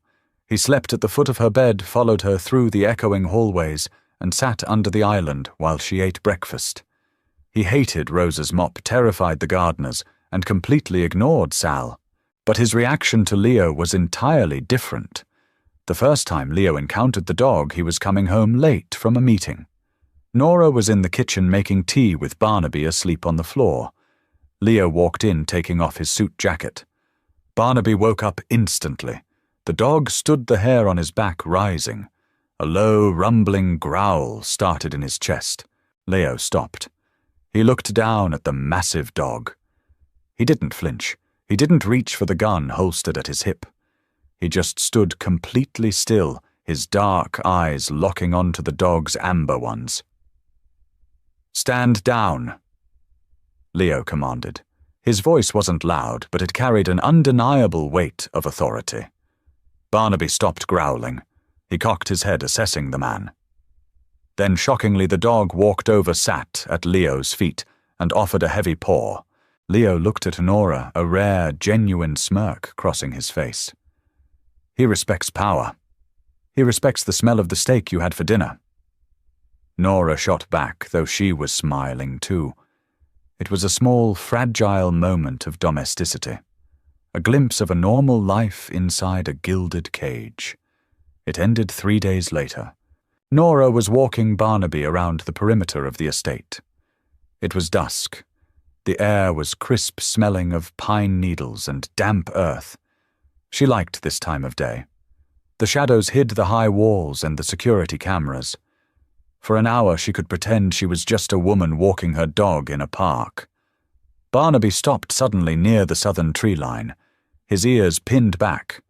He slept at the foot of her bed, followed her through the echoing hallways, and sat under the island while she ate breakfast. He hated Rosa's mop, terrified the gardeners, and completely ignored Sal. But his reaction to Leo was entirely different. The first time Leo encountered the dog, he was coming home late from a meeting. Nora was in the kitchen making tea with Barnaby asleep on the floor. Leo walked in, taking off his suit jacket. Barnaby woke up instantly. The dog stood, the hair on his back rising. A low, rumbling growl started in his chest. Leo stopped. He looked down at the massive dog. He didn't flinch. He didn't reach for the gun holstered at his hip. He just stood completely still, his dark eyes locking onto the dog's amber ones. "Stand down," Leo commanded. His voice wasn't loud, but it carried an undeniable weight of authority. Barnaby stopped growling. He cocked his head, assessing the man. Then, shockingly, the dog walked over, sat at Leo's feet, and offered a heavy paw. Leo looked at Nora, a rare, genuine smirk crossing his face. "He respects power. He respects the smell of the steak you had for dinner." Nora shot back, though she was smiling too. It was a small, fragile moment of domesticity. A glimpse of a normal life inside a gilded cage. It ended 3 days later. Nora was walking Barnaby around the perimeter of the estate. It was dusk. The air was crisp, smelling of pine needles and damp earth. She liked this time of day. The shadows hid the high walls and the security cameras. For an hour she could pretend she was just a woman walking her dog in a park. Barnaby stopped suddenly near the southern tree line, his ears pinned back.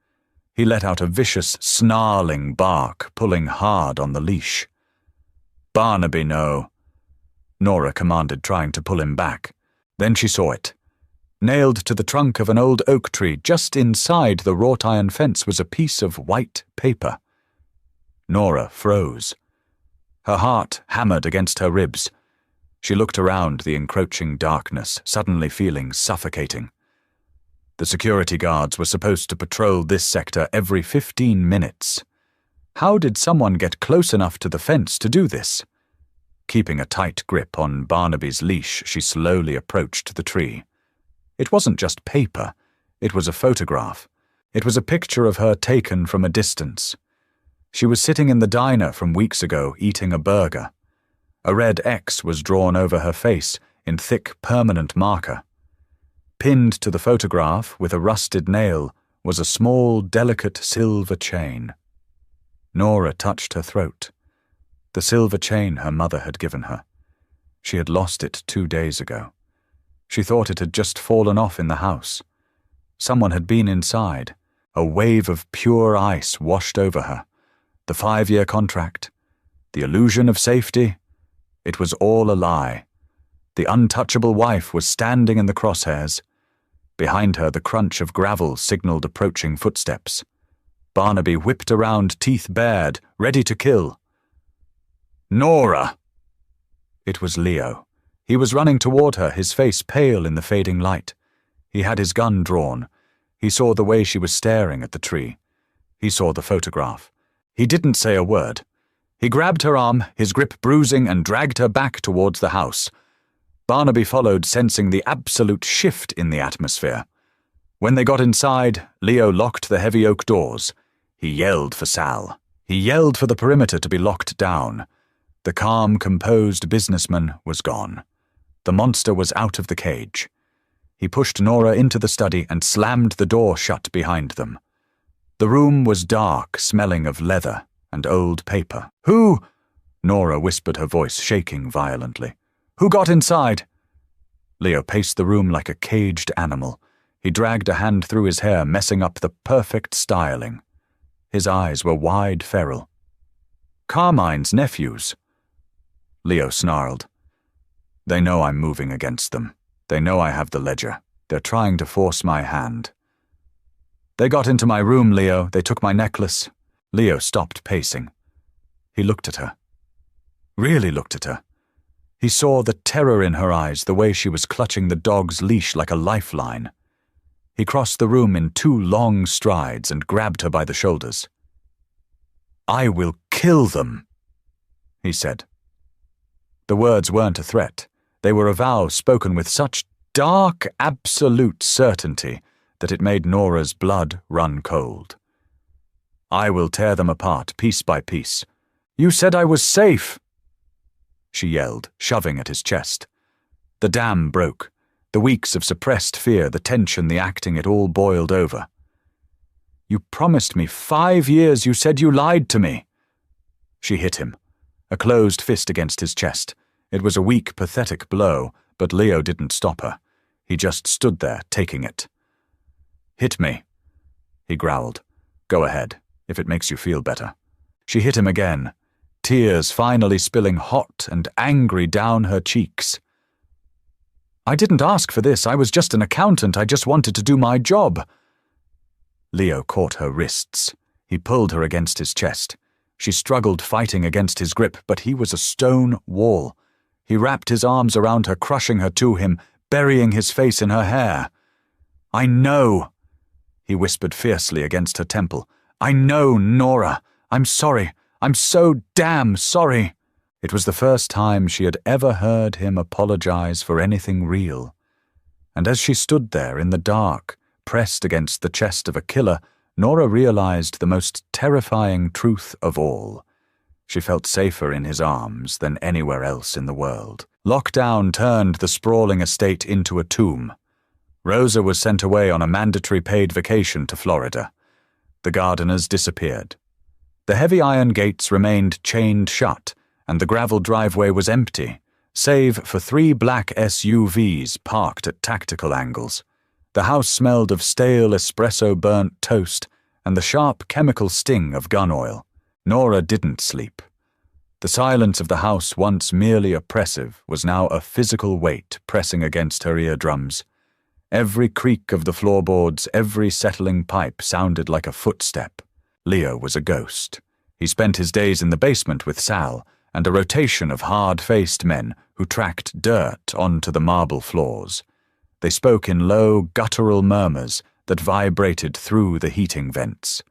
He let out a vicious, snarling bark, pulling hard on the leash. "Barnaby, no," Nora commanded, trying to pull him back. Then she saw it. Nailed to the trunk of an old oak tree, just inside the wrought iron fence, was a piece of white paper. Nora froze. Her heart hammered against her ribs. She looked around the encroaching darkness, suddenly feeling suffocating. The security guards were supposed to patrol this sector every 15 minutes. How did someone get close enough to the fence to do this? Keeping a tight grip on Barnaby's leash, she slowly approached the tree. It wasn't just paper. It was a photograph. It was a picture of her taken from a distance. She was sitting in the diner from weeks ago, eating a burger. A red X was drawn over her face in thick, permanent marker. Pinned to the photograph, with a rusted nail, was a small, delicate silver chain. Nora touched her throat. The silver chain her mother had given her. She had lost it 2 days ago. She thought it had just fallen off in the house. Someone had been inside. A wave of pure ice washed over her. The 5-year contract. The illusion of safety. It was all a lie. The untouchable wife was standing in the crosshairs. Behind her, the crunch of gravel signaled approaching footsteps. Barnaby whipped around, teeth bared, ready to kill. "Nora!" It was Leo. He was running toward her, his face pale in the fading light. He had his gun drawn. He saw the way she was staring at the tree. He saw the photograph. He didn't say a word. He grabbed her arm, his grip bruising, and dragged her back towards the house. Barnaby followed, sensing the absolute shift in the atmosphere. When they got inside, Leo locked the heavy oak doors. He yelled for Sal. He yelled for the perimeter to be locked down. The calm, composed businessman was gone. The monster was out of the cage. He pushed Nora into the study and slammed the door shut behind them. The room was dark, smelling of leather and old paper. "Who?" Nora whispered, her voice shaking violently. "Who got inside?" Leo paced the room like a caged animal. He dragged a hand through his hair, messing up the perfect styling. His eyes were wide, feral. "Carmine's nephews." Leo snarled. "They know I'm moving against them. They know I have the ledger. They're trying to force my hand." "They got into my room, Leo. They took my necklace." Leo stopped pacing. He looked at her. Really looked at her. He saw the terror in her eyes, the way she was clutching the dog's leash like a lifeline. He crossed the room in 2 long strides and grabbed her by the shoulders. "I will kill them," he said. The words weren't a threat. They were a vow spoken with such dark, absolute certainty that it made Nora's blood run cold. "I will tear them apart, piece by piece." "You said I was safe," she yelled, shoving at his chest. The dam broke. The weeks of suppressed fear, the tension, the acting, it all boiled over. "You promised me 5 years. You said you lied to me." She hit him, a closed fist against his chest. It was a weak, pathetic blow, but Leo didn't stop her. He just stood there, taking it. "Hit me," he growled. "Go ahead, if it makes you feel better." She hit him again, tears finally spilling hot and angry down her cheeks. "I didn't ask for this. I was just an accountant. I just wanted to do my job." Leo caught her wrists. He pulled her against his chest. She struggled, fighting against his grip, but he was a stone wall. He wrapped his arms around her, crushing her to him, burying his face in her hair. "I know," he whispered fiercely against her temple. "I know, Nora. I'm sorry. I'm so damn sorry." It was the first time she had ever heard him apologize for anything real. And as she stood there in the dark, pressed against the chest of a killer, Nora realized the most terrifying truth of all. She felt safer in his arms than anywhere else in the world. Lockdown turned the sprawling estate into a tomb. Rosa was sent away on a mandatory paid vacation to Florida. The gardeners disappeared. The heavy iron gates remained chained shut, and the gravel driveway was empty, save for 3 black SUVs parked at tactical angles. The house smelled of stale espresso-burnt toast and the sharp chemical sting of gun oil. Nora didn't sleep. The silence of the house, once merely oppressive, was now a physical weight pressing against her eardrums. Every creak of the floorboards, every settling pipe sounded like a footstep. Leo was a ghost. He spent his days in the basement with Sal and a rotation of hard-faced men who tracked dirt onto the marble floors. They spoke in low, guttural murmurs that vibrated through the heating vents.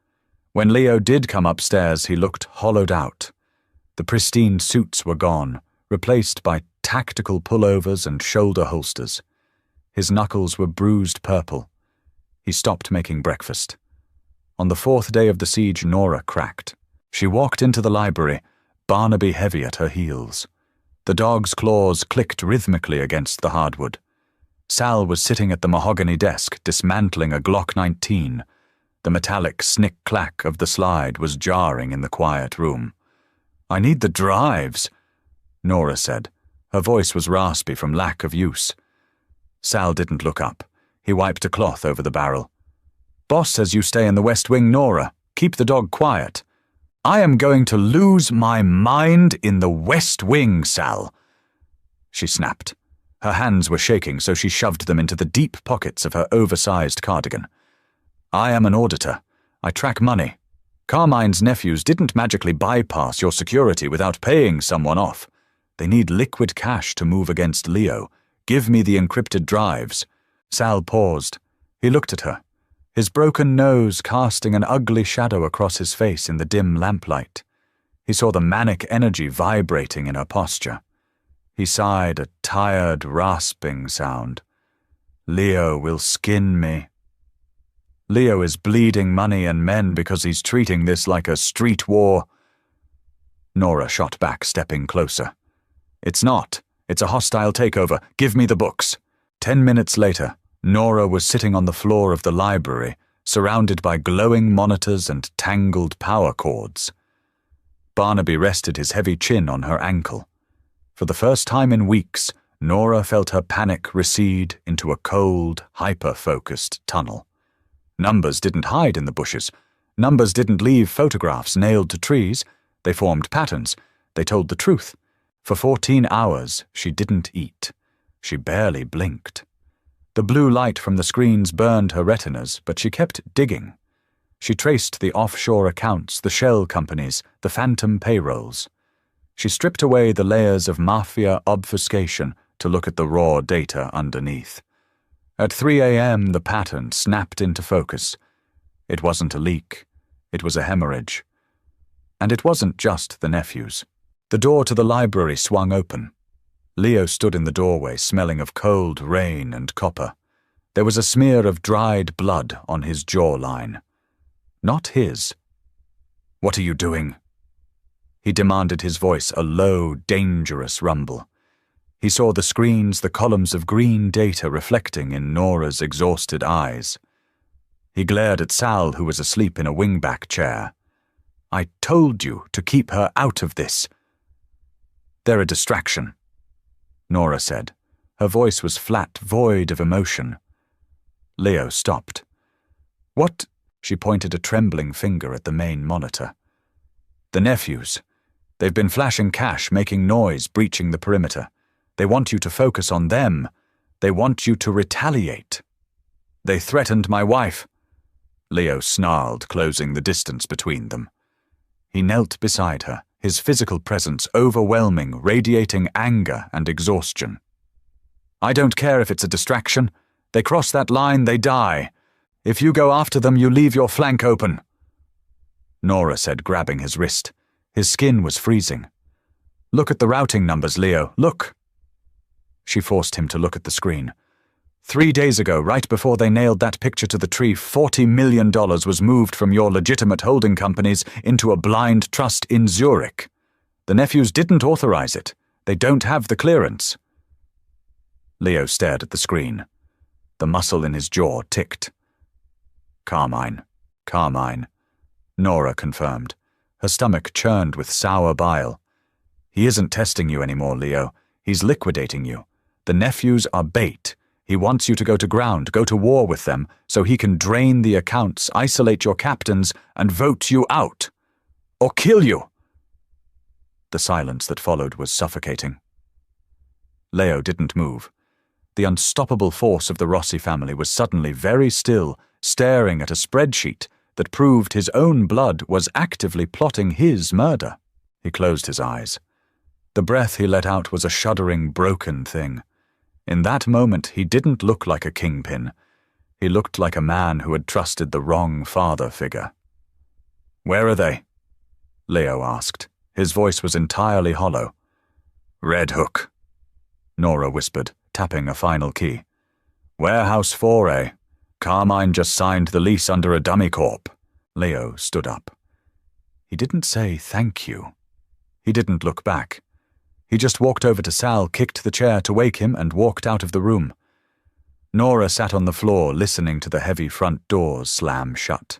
When Leo did come upstairs, he looked hollowed out. The pristine suits were gone, replaced by tactical pullovers and shoulder holsters. His knuckles were bruised purple. He stopped making breakfast. On the 4th day of the siege, Nora cracked. She walked into the library, Barnaby heavy at her heels. The dog's claws clicked rhythmically against the hardwood. Sal was sitting at the mahogany desk, dismantling a Glock 19. The metallic snick-clack of the slide was jarring in the quiet room. "I need the drives," Nora said. Her voice was raspy from lack of use. Sal didn't look up. He wiped a cloth over the barrel. "Boss says you stay in the West Wing, Nora. Keep the dog quiet." "I am going to lose my mind in the West Wing, Sal," she snapped. Her hands were shaking, so she shoved them into the deep pockets of her oversized cardigan. "I am an auditor. I track money. Carmine's nephews didn't magically bypass your security without paying someone off. They need liquid cash to move against Leo. Give me the encrypted drives." Sal paused. He looked at her, his broken nose casting an ugly shadow across his face in the dim lamplight. He saw the manic energy vibrating in her posture. He sighed, a tired, rasping sound. Leo will skin me. Leo is bleeding money and men because he's treating this like a street war. Nora shot back, stepping closer. It's not. It's a hostile takeover. Give me the books. 10 minutes later, Nora was sitting on the floor of the library, surrounded by glowing monitors and tangled power cords. Barnaby rested his heavy chin on her ankle. For the first time in weeks, Nora felt her panic recede into a cold, hyper-focused tunnel. Numbers didn't hide in the bushes. Numbers didn't leave photographs nailed to trees. They formed patterns. They told the truth. For 14 hours, she didn't eat. She barely blinked. The blue light from the screens burned her retinas, but she kept digging. She traced the offshore accounts, the shell companies, the phantom payrolls. She stripped away the layers of Mafia obfuscation to look at the raw data underneath. At 3 a.m., the pattern snapped into focus. It wasn't a leak. It was a hemorrhage. And it wasn't just the nephews. The door to the library swung open. Leo stood in the doorway, smelling of cold rain and copper. There was a smear of dried blood on his jawline. Not his. "What are you doing?" He demanded, his voice a low, dangerous rumble. He saw the screens, the columns of green data reflecting in Nora's exhausted eyes. He glared at Sal, who was asleep in a wingback chair. "I told you to keep her out of this." "They're a distraction," Nora said. Her voice was flat, void of emotion. Leo stopped. "What?" She pointed a trembling finger at the main monitor. "The nephews. They've been flashing cash, making noise, breaching the perimeter. They want you to focus on them. They want you to retaliate." "They threatened my wife," Leo snarled, closing the distance between them. He knelt beside her, his physical presence overwhelming, radiating anger and exhaustion. "I don't care if it's a distraction. They cross that line, they die. If you go after them, you leave your flank open," Nora said, grabbing his wrist. His skin was freezing. "Look at the routing numbers, Leo. Look." She forced him to look at the screen. 3 days ago, right before they nailed that picture to the tree, $40 million was moved from your legitimate holding companies into a blind trust in Zurich. The nephews didn't authorize it. They don't have the clearance. Leo stared at the screen. The muscle in his jaw ticked. "Carmine. Carmine," Nora confirmed. Her stomach churned with sour bile. "He isn't testing you anymore, Leo. He's liquidating you. The nephews are bait. He wants you to go to ground, go to war with them, so he can drain the accounts, isolate your captains, and vote you out. Or kill you." The silence that followed was suffocating. Leo didn't move. The unstoppable force of the Rossi family was suddenly very still, staring at a spreadsheet that proved his own blood was actively plotting his murder. He closed his eyes. The breath he let out was a shuddering, broken thing. In that moment, he didn't look like a kingpin. He looked like a man who had trusted the wrong father figure. "Where are they?" Leo asked. His voice was entirely hollow. "Red Hook," Nora whispered, tapping a final key. "Warehouse 4A. Carmine just signed the lease under a dummy corp." Leo stood up. He didn't say thank you. He didn't look back. He just walked over to Sal, kicked the chair to wake him, and walked out of the room. Nora sat on the floor, listening to the heavy front doors slam shut.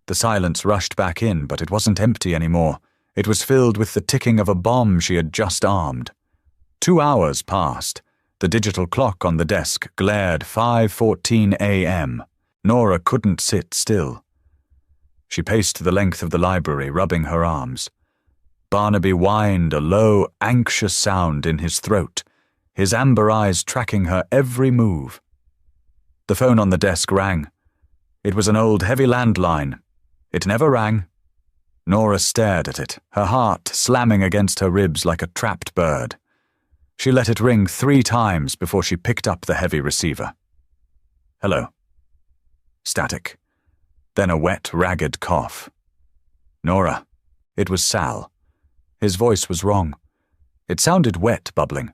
The silence rushed back in, but it wasn't empty anymore. It was filled with the ticking of a bomb she had just armed. 2 hours passed. The digital clock on the desk glared 5:14 a.m. Nora couldn't sit still. She paced the length of the library, rubbing her arms. Barnaby whined, a low, anxious sound in his throat, his amber eyes tracking her every move. The phone on the desk rang. It was an old, heavy landline. It never rang. Nora stared at it, her heart slamming against her ribs like a trapped bird. She let it ring 3 times before she picked up the heavy receiver. "Hello." Static. Then a wet, ragged cough. "Nora." It was Sal. His voice was wrong. It sounded wet, bubbling.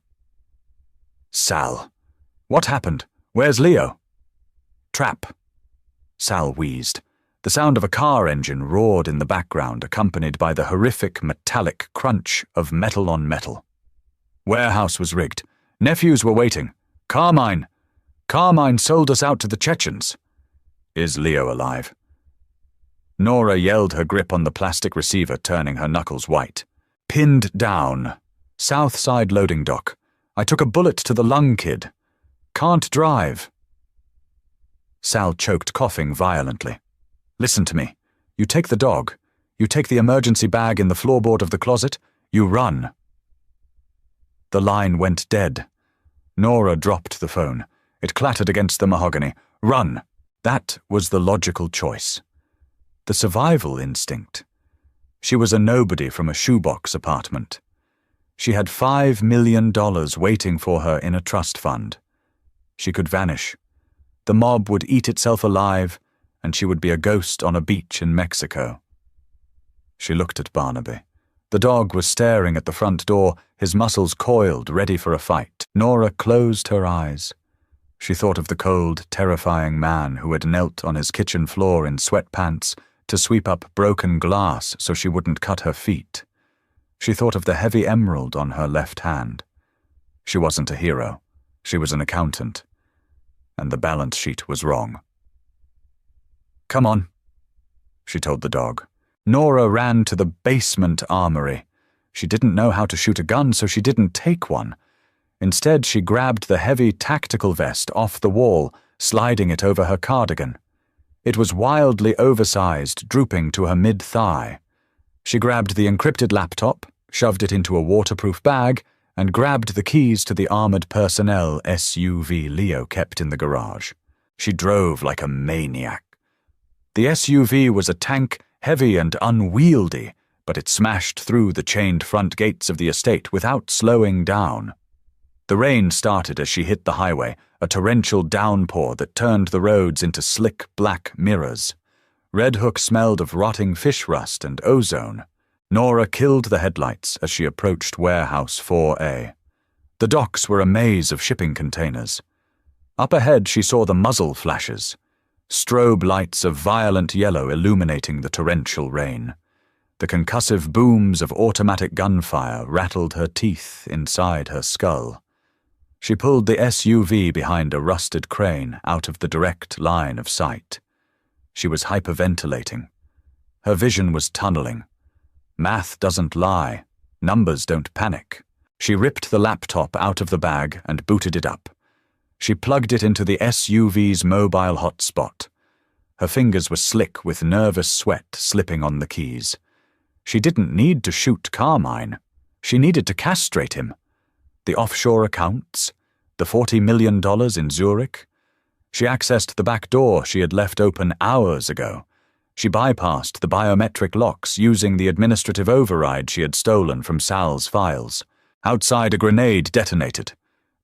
Sal. What happened? Where's Leo? Trap. Sal wheezed. The sound of a car engine roared in the background, accompanied by the horrific metallic crunch of metal on metal. Warehouse was rigged. Nephews were waiting. Carmine! Carmine sold us out to the Chechens. Is Leo alive? Nora yelled, her grip on the plastic receiver turning her knuckles white. Pinned down. South Side loading dock. I took a bullet to the lung, kid. Can't drive. Sal choked, coughing violently. Listen to me. You take the dog. You take the emergency bag in the floorboard of the closet. You run. The line went dead. Nora dropped the phone. It clattered against the mahogany. Run. That was the logical choice. The survival instinct. She was a nobody from a shoebox apartment. She had $5 million waiting for her in a trust fund. She could vanish. The mob would eat itself alive, and she would be a ghost on a beach in Mexico. She looked at Barnaby. The dog was staring at the front door, his muscles coiled, ready for a fight. Nora closed her eyes. She thought of the cold, terrifying man who had knelt on his kitchen floor in sweatpants to sweep up broken glass so she wouldn't cut her feet. She thought of the heavy emerald on her left hand. She wasn't a hero. She was an accountant. And the balance sheet was wrong. Come on, she told the dog. Nora ran to the basement armory. She didn't know how to shoot a gun, so she didn't take one. Instead, she grabbed the heavy tactical vest off the wall, sliding it over her cardigan. It was wildly oversized, drooping to her mid-thigh. She grabbed the encrypted laptop, shoved it into a waterproof bag, and grabbed the keys to the armored personnel SUV Leo kept in the garage. She drove like a maniac. The SUV was a tank, heavy and unwieldy, but it smashed through the chained front gates of the estate without slowing down. The rain started as she hit the highway, a torrential downpour that turned the roads into slick black mirrors. Red Hook smelled of rotting fish rust and ozone. Nora killed the headlights as she approached Warehouse 4A. The docks were a maze of shipping containers. Up ahead she saw the muzzle flashes, strobe lights of violent yellow illuminating the torrential rain. The concussive booms of automatic gunfire rattled her teeth inside her skull. She pulled the SUV behind a rusted crane out of the direct line of sight. She was hyperventilating. Her vision was tunneling. Math doesn't lie. Numbers don't panic. She ripped the laptop out of the bag and booted it up. She plugged it into the SUV's mobile hotspot. Her fingers were slick with nervous sweat slipping on the keys. She didn't need to shoot Carmine. She needed to castrate him. The offshore accounts, the $40 million in Zurich. She accessed the back door she had left open hours ago. She bypassed the biometric locks using the administrative override she had stolen from Sal's files. Outside, a grenade detonated.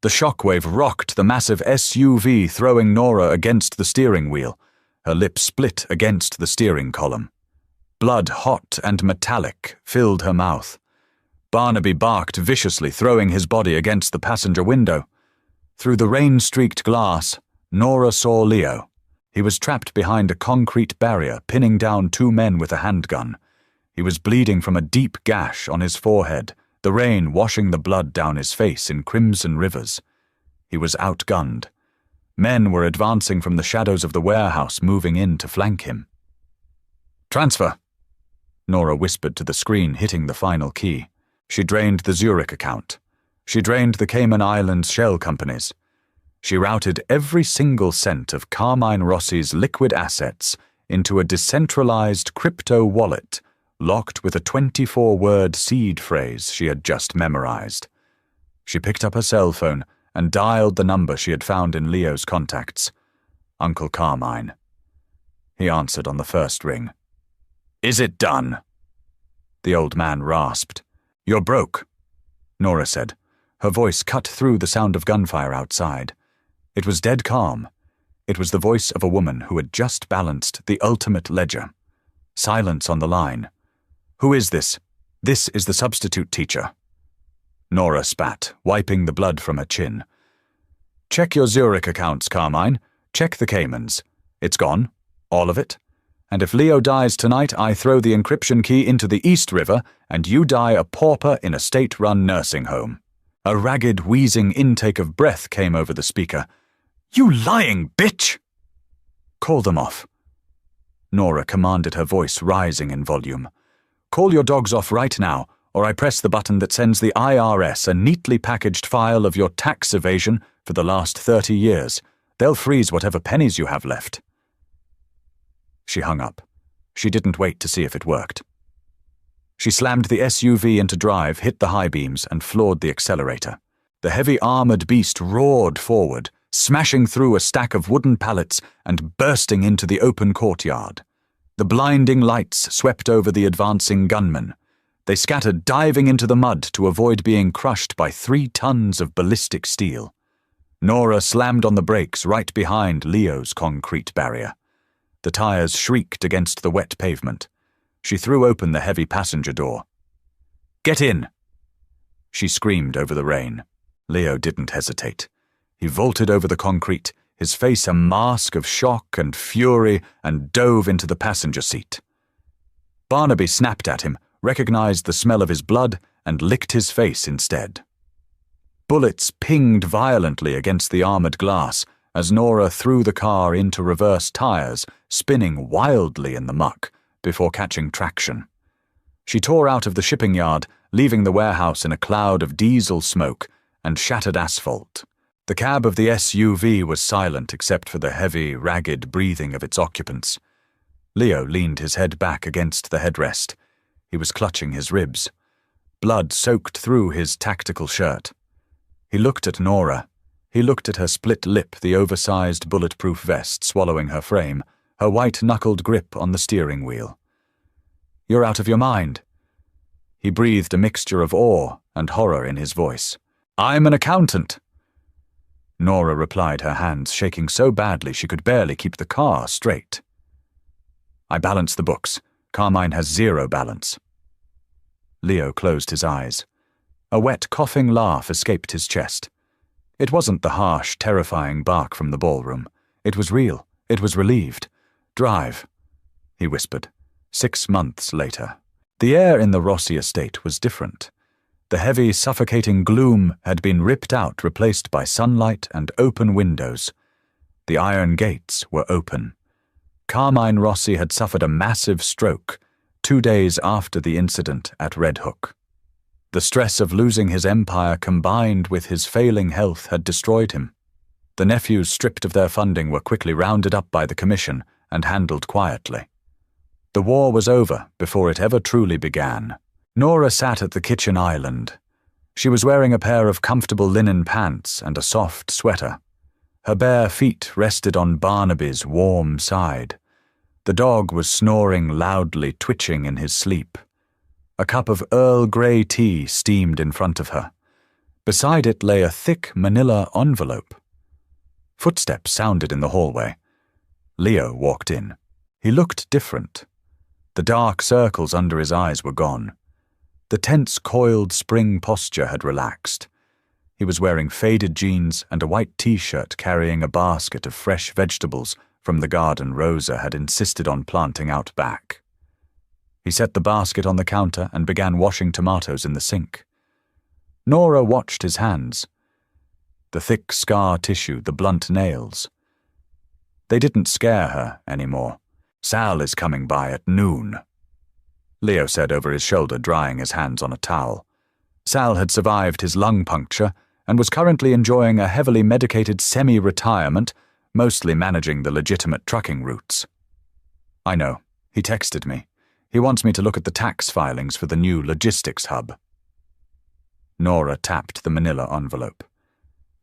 The shockwave rocked the massive SUV, throwing Nora against the steering wheel. Her lip split against the steering column. Blood, hot and metallic, filled her mouth. Barnaby barked viciously, throwing his body against the passenger window. Through the rain-streaked glass, Nora saw Leo. He was trapped behind a concrete barrier, pinning down two men with a handgun. He was bleeding from a deep gash on his forehead, the rain washing the blood down his face in crimson rivers. He was outgunned. Men were advancing from the shadows of the warehouse, moving in to flank him. "Transfer," Nora whispered to the screen, hitting the final key. She drained the Zurich account. She drained the Cayman Islands shell companies. She routed every single cent of Carmine Rossi's liquid assets into a decentralized crypto wallet locked with a 24-word seed phrase she had just memorized. She picked up her cell phone and dialed the number she had found in Leo's contacts. Uncle Carmine. He answered on the first ring. "Is it done?" The old man rasped. "You're broke," Nora said. Her voice cut through the sound of gunfire outside. It was dead calm. It was the voice of a woman who had just balanced the ultimate ledger. Silence on the line. "Who is this?" "This is the substitute teacher." Nora spat, wiping the blood from her chin. Check your Zurich accounts, Carmine. Check the Caymans. It's gone. All of it. And if Leo dies tonight, I throw the encryption key into the East River, and you die a pauper in a state-run nursing home. A ragged, wheezing intake of breath came over the speaker. You lying bitch! Call them off. Nora commanded, her voice rising in volume. Call your dogs off right now, or I press the button that sends the IRS a neatly packaged file of your tax evasion for the last 30 years. They'll freeze whatever pennies you have left. She hung up. She didn't wait to see if it worked. She slammed the SUV into drive, hit the high beams, and floored the accelerator. The heavy armored beast roared forward, smashing through a stack of wooden pallets and bursting into the open courtyard. The blinding lights swept over the advancing gunmen. They scattered, diving into the mud to avoid being crushed by 3 tons of ballistic steel. Nora slammed on the brakes right behind Leo's concrete barrier. The tires shrieked against the wet pavement. She threw open the heavy passenger door. Get in! She screamed over the rain. Leo didn't hesitate. He vaulted over the concrete, his face a mask of shock and fury, and dove into the passenger seat. Barnaby snapped at him, recognized the smell of his blood, and licked his face instead. Bullets pinged violently against the armored glass as Nora threw the car into reverse tires, spinning wildly in the muck before catching traction. She tore out of the shipping yard, leaving the warehouse in a cloud of diesel smoke and shattered asphalt. The cab of the SUV was silent except for the heavy, ragged breathing of its occupants. Leo leaned his head back against the headrest. He was clutching his ribs. Blood soaked through his tactical shirt. He looked at Nora. He looked at her split lip, the oversized bulletproof vest swallowing her frame, her white-knuckled grip on the steering wheel. You're out of your mind. He breathed a mixture of awe and horror in his voice. I'm an accountant. Nora replied, her hands shaking so badly she could barely keep the car straight. I balance the books. Carmine has 0 balance. Leo closed his eyes. A wet, coughing laugh escaped his chest. It wasn't the harsh, terrifying bark from the ballroom. It was real. It was relieved. Drive, he whispered. 6 months later. The air in the Rossi estate was different. The heavy, suffocating gloom had been ripped out, replaced by sunlight and open windows. The iron gates were open. Carmine Rossi had suffered a massive stroke 2 days after the incident at Red Hook. The stress of losing his empire combined with his failing health had destroyed him. The nephews stripped of their funding were quickly rounded up by the commission and handled quietly. The war was over before it ever truly began. Nora sat at the kitchen island. She was wearing a pair of comfortable linen pants and a soft sweater. Her bare feet rested on Barnaby's warm side. The dog was snoring loudly, twitching in his sleep. A cup of Earl Grey tea steamed in front of her. Beside it lay a thick manila envelope. Footsteps sounded in the hallway. Leo walked in. He looked different. The dark circles under his eyes were gone. The tense, coiled spring posture had relaxed. He was wearing faded jeans and a white t-shirt carrying a basket of fresh vegetables from the garden Rosa had insisted on planting out back. He set the basket on the counter and began washing tomatoes in the sink. Nora watched his hands. The thick scar tissue, the blunt nails. They didn't scare her anymore. Sal is coming by at noon, Leo said over his shoulder, drying his hands on a towel. Sal had survived his lung puncture and was currently enjoying a heavily medicated semi-retirement, mostly managing the legitimate trucking routes. I know. He texted me. He wants me to look at the tax filings for the new logistics hub. Nora tapped the manila envelope.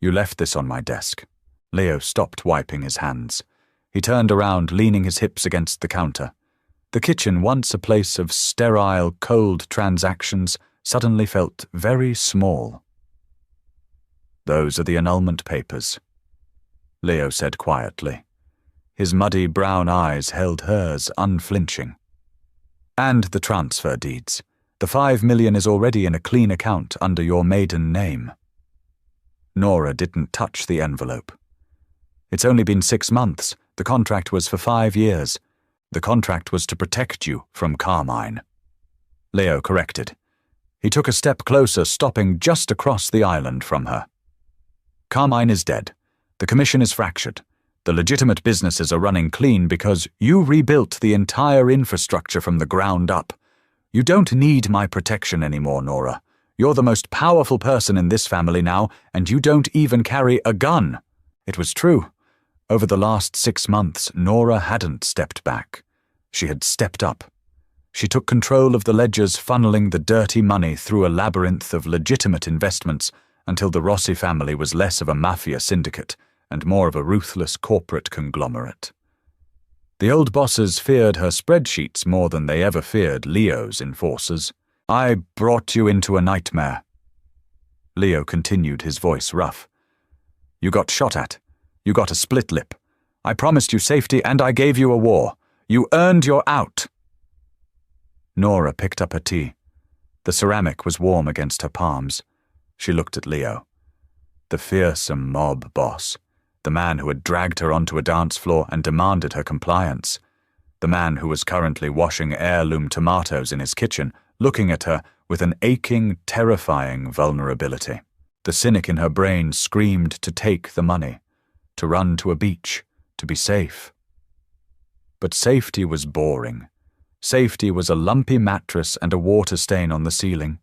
You left this on my desk. Leo stopped wiping his hands. He turned around, leaning his hips against the counter. The kitchen, once a place of sterile, cold transactions, suddenly felt very small. Those are the annulment papers, Leo said quietly. His muddy brown eyes held hers unflinching. And the transfer deeds. The 5 million is already in a clean account under your maiden name." Nora didn't touch the envelope. "It's only been 6 months. The contract was for 5 years. The contract was to protect you from Carmine." Leo corrected. He took a step closer, stopping just across the island from her. "Carmine is dead. The commission is fractured. The legitimate businesses are running clean because you rebuilt the entire infrastructure from the ground up. You don't need my protection anymore, Nora. You're the most powerful person in this family now, and you don't even carry a gun." It was true. Over the last 6 months, Nora hadn't stepped back. She had stepped up. She took control of the ledgers, funneling the dirty money through a labyrinth of legitimate investments until the Rossi family was less of a mafia syndicate and more of a ruthless corporate conglomerate. The old bosses feared her spreadsheets more than they ever feared Leo's enforcers. "I brought you into a nightmare." Leo continued, his voice rough. "You got shot at. You got a split lip. I promised you safety and I gave you a war. You earned your out." Nora picked up her tea. The ceramic was warm against her palms. She looked at Leo. The fearsome mob boss. The man who had dragged her onto a dance floor and demanded her compliance. The man who was currently washing heirloom tomatoes in his kitchen, looking at her with an aching, terrifying vulnerability. The cynic in her brain screamed to take the money, to run to a beach, to be safe. But safety was boring. Safety was a lumpy mattress and a water stain on the ceiling.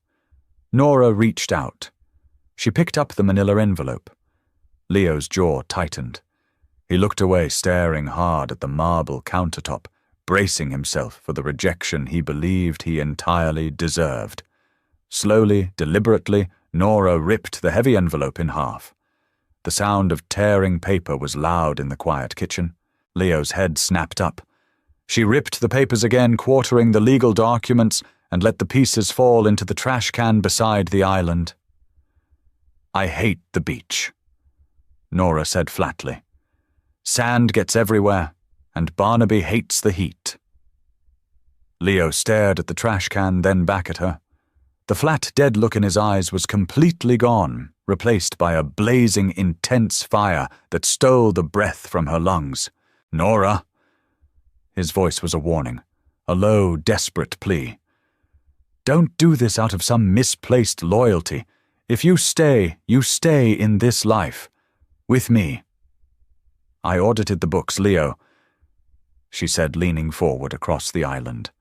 Nora reached out. She picked up the manila envelope. Leo's jaw tightened. He looked away, staring hard at the marble countertop, bracing himself for the rejection he believed he entirely deserved. Slowly, deliberately, Nora ripped the heavy envelope in half. The sound of tearing paper was loud in the quiet kitchen. Leo's head snapped up. She ripped the papers again, quartering the legal documents, and let the pieces fall into the trash can beside the island. "I hate the beach," Nora said flatly. "Sand gets everywhere, and Barnaby hates the heat." Leo stared at the trash can, then back at her. The flat, dead look in his eyes was completely gone, replaced by a blazing, intense fire that stole the breath from her lungs. "Nora!" His voice was a warning, a low, desperate plea. "Don't do this out of some misplaced loyalty. If you stay in this life. With me." "I audited the books, Leo," she said, leaning forward across the island.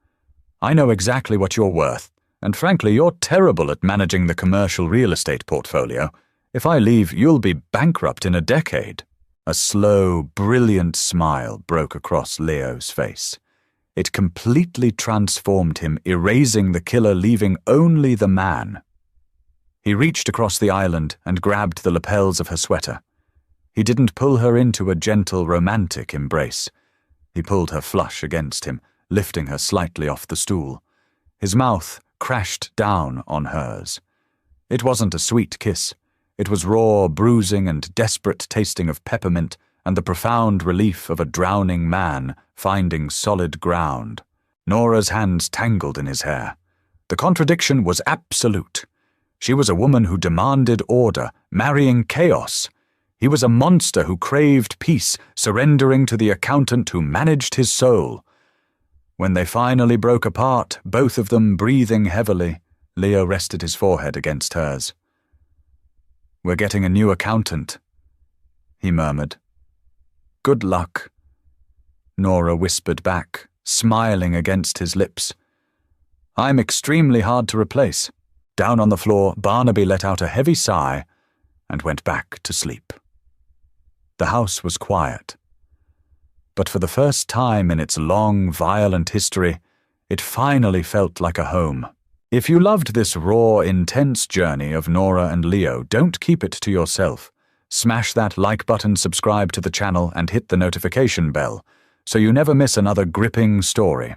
"I know exactly what you're worth, and frankly, you're terrible at managing the commercial real estate portfolio. If I leave, you'll be bankrupt in a decade." A slow, brilliant smile broke across Leo's face. It completely transformed him, erasing the killer, leaving only the man. He reached across the island and grabbed the lapels of her sweater. He didn't pull her into a gentle, romantic embrace. He pulled her flush against him, lifting her slightly off the stool. His mouth crashed down on hers. It wasn't a sweet kiss. It was raw, bruising, and desperate tasting of peppermint and the profound relief of a drowning man finding solid ground. Nora's hands tangled in his hair. The contradiction was absolute. She was a woman who demanded order, marrying chaos. He was a monster who craved peace, surrendering to the accountant who managed his soul. When they finally broke apart, both of them breathing heavily, Leo rested his forehead against hers. "We're getting a new accountant," he murmured. "Good luck," Nora whispered back, smiling against his lips. "I'm extremely hard to replace." Down on the floor, Barnaby let out a heavy sigh and went back to sleep. The house was quiet. But for the first time in its long, violent history, it finally felt like a home. If you loved this raw, intense journey of Nora and Leo, don't keep it to yourself. Smash that like button, subscribe to the channel, and hit the notification bell, so you never miss another gripping story.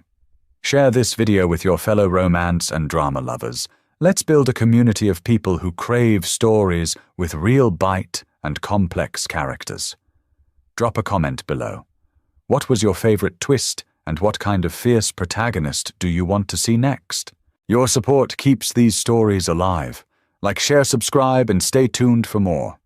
Share this video with your fellow romance and drama lovers. Let's build a community of people who crave stories with real bite and complex characters. Drop a comment below. What was your favorite twist, and what kind of fierce protagonist do you want to see next? Your support keeps these stories alive. Like, share, subscribe, and stay tuned for more.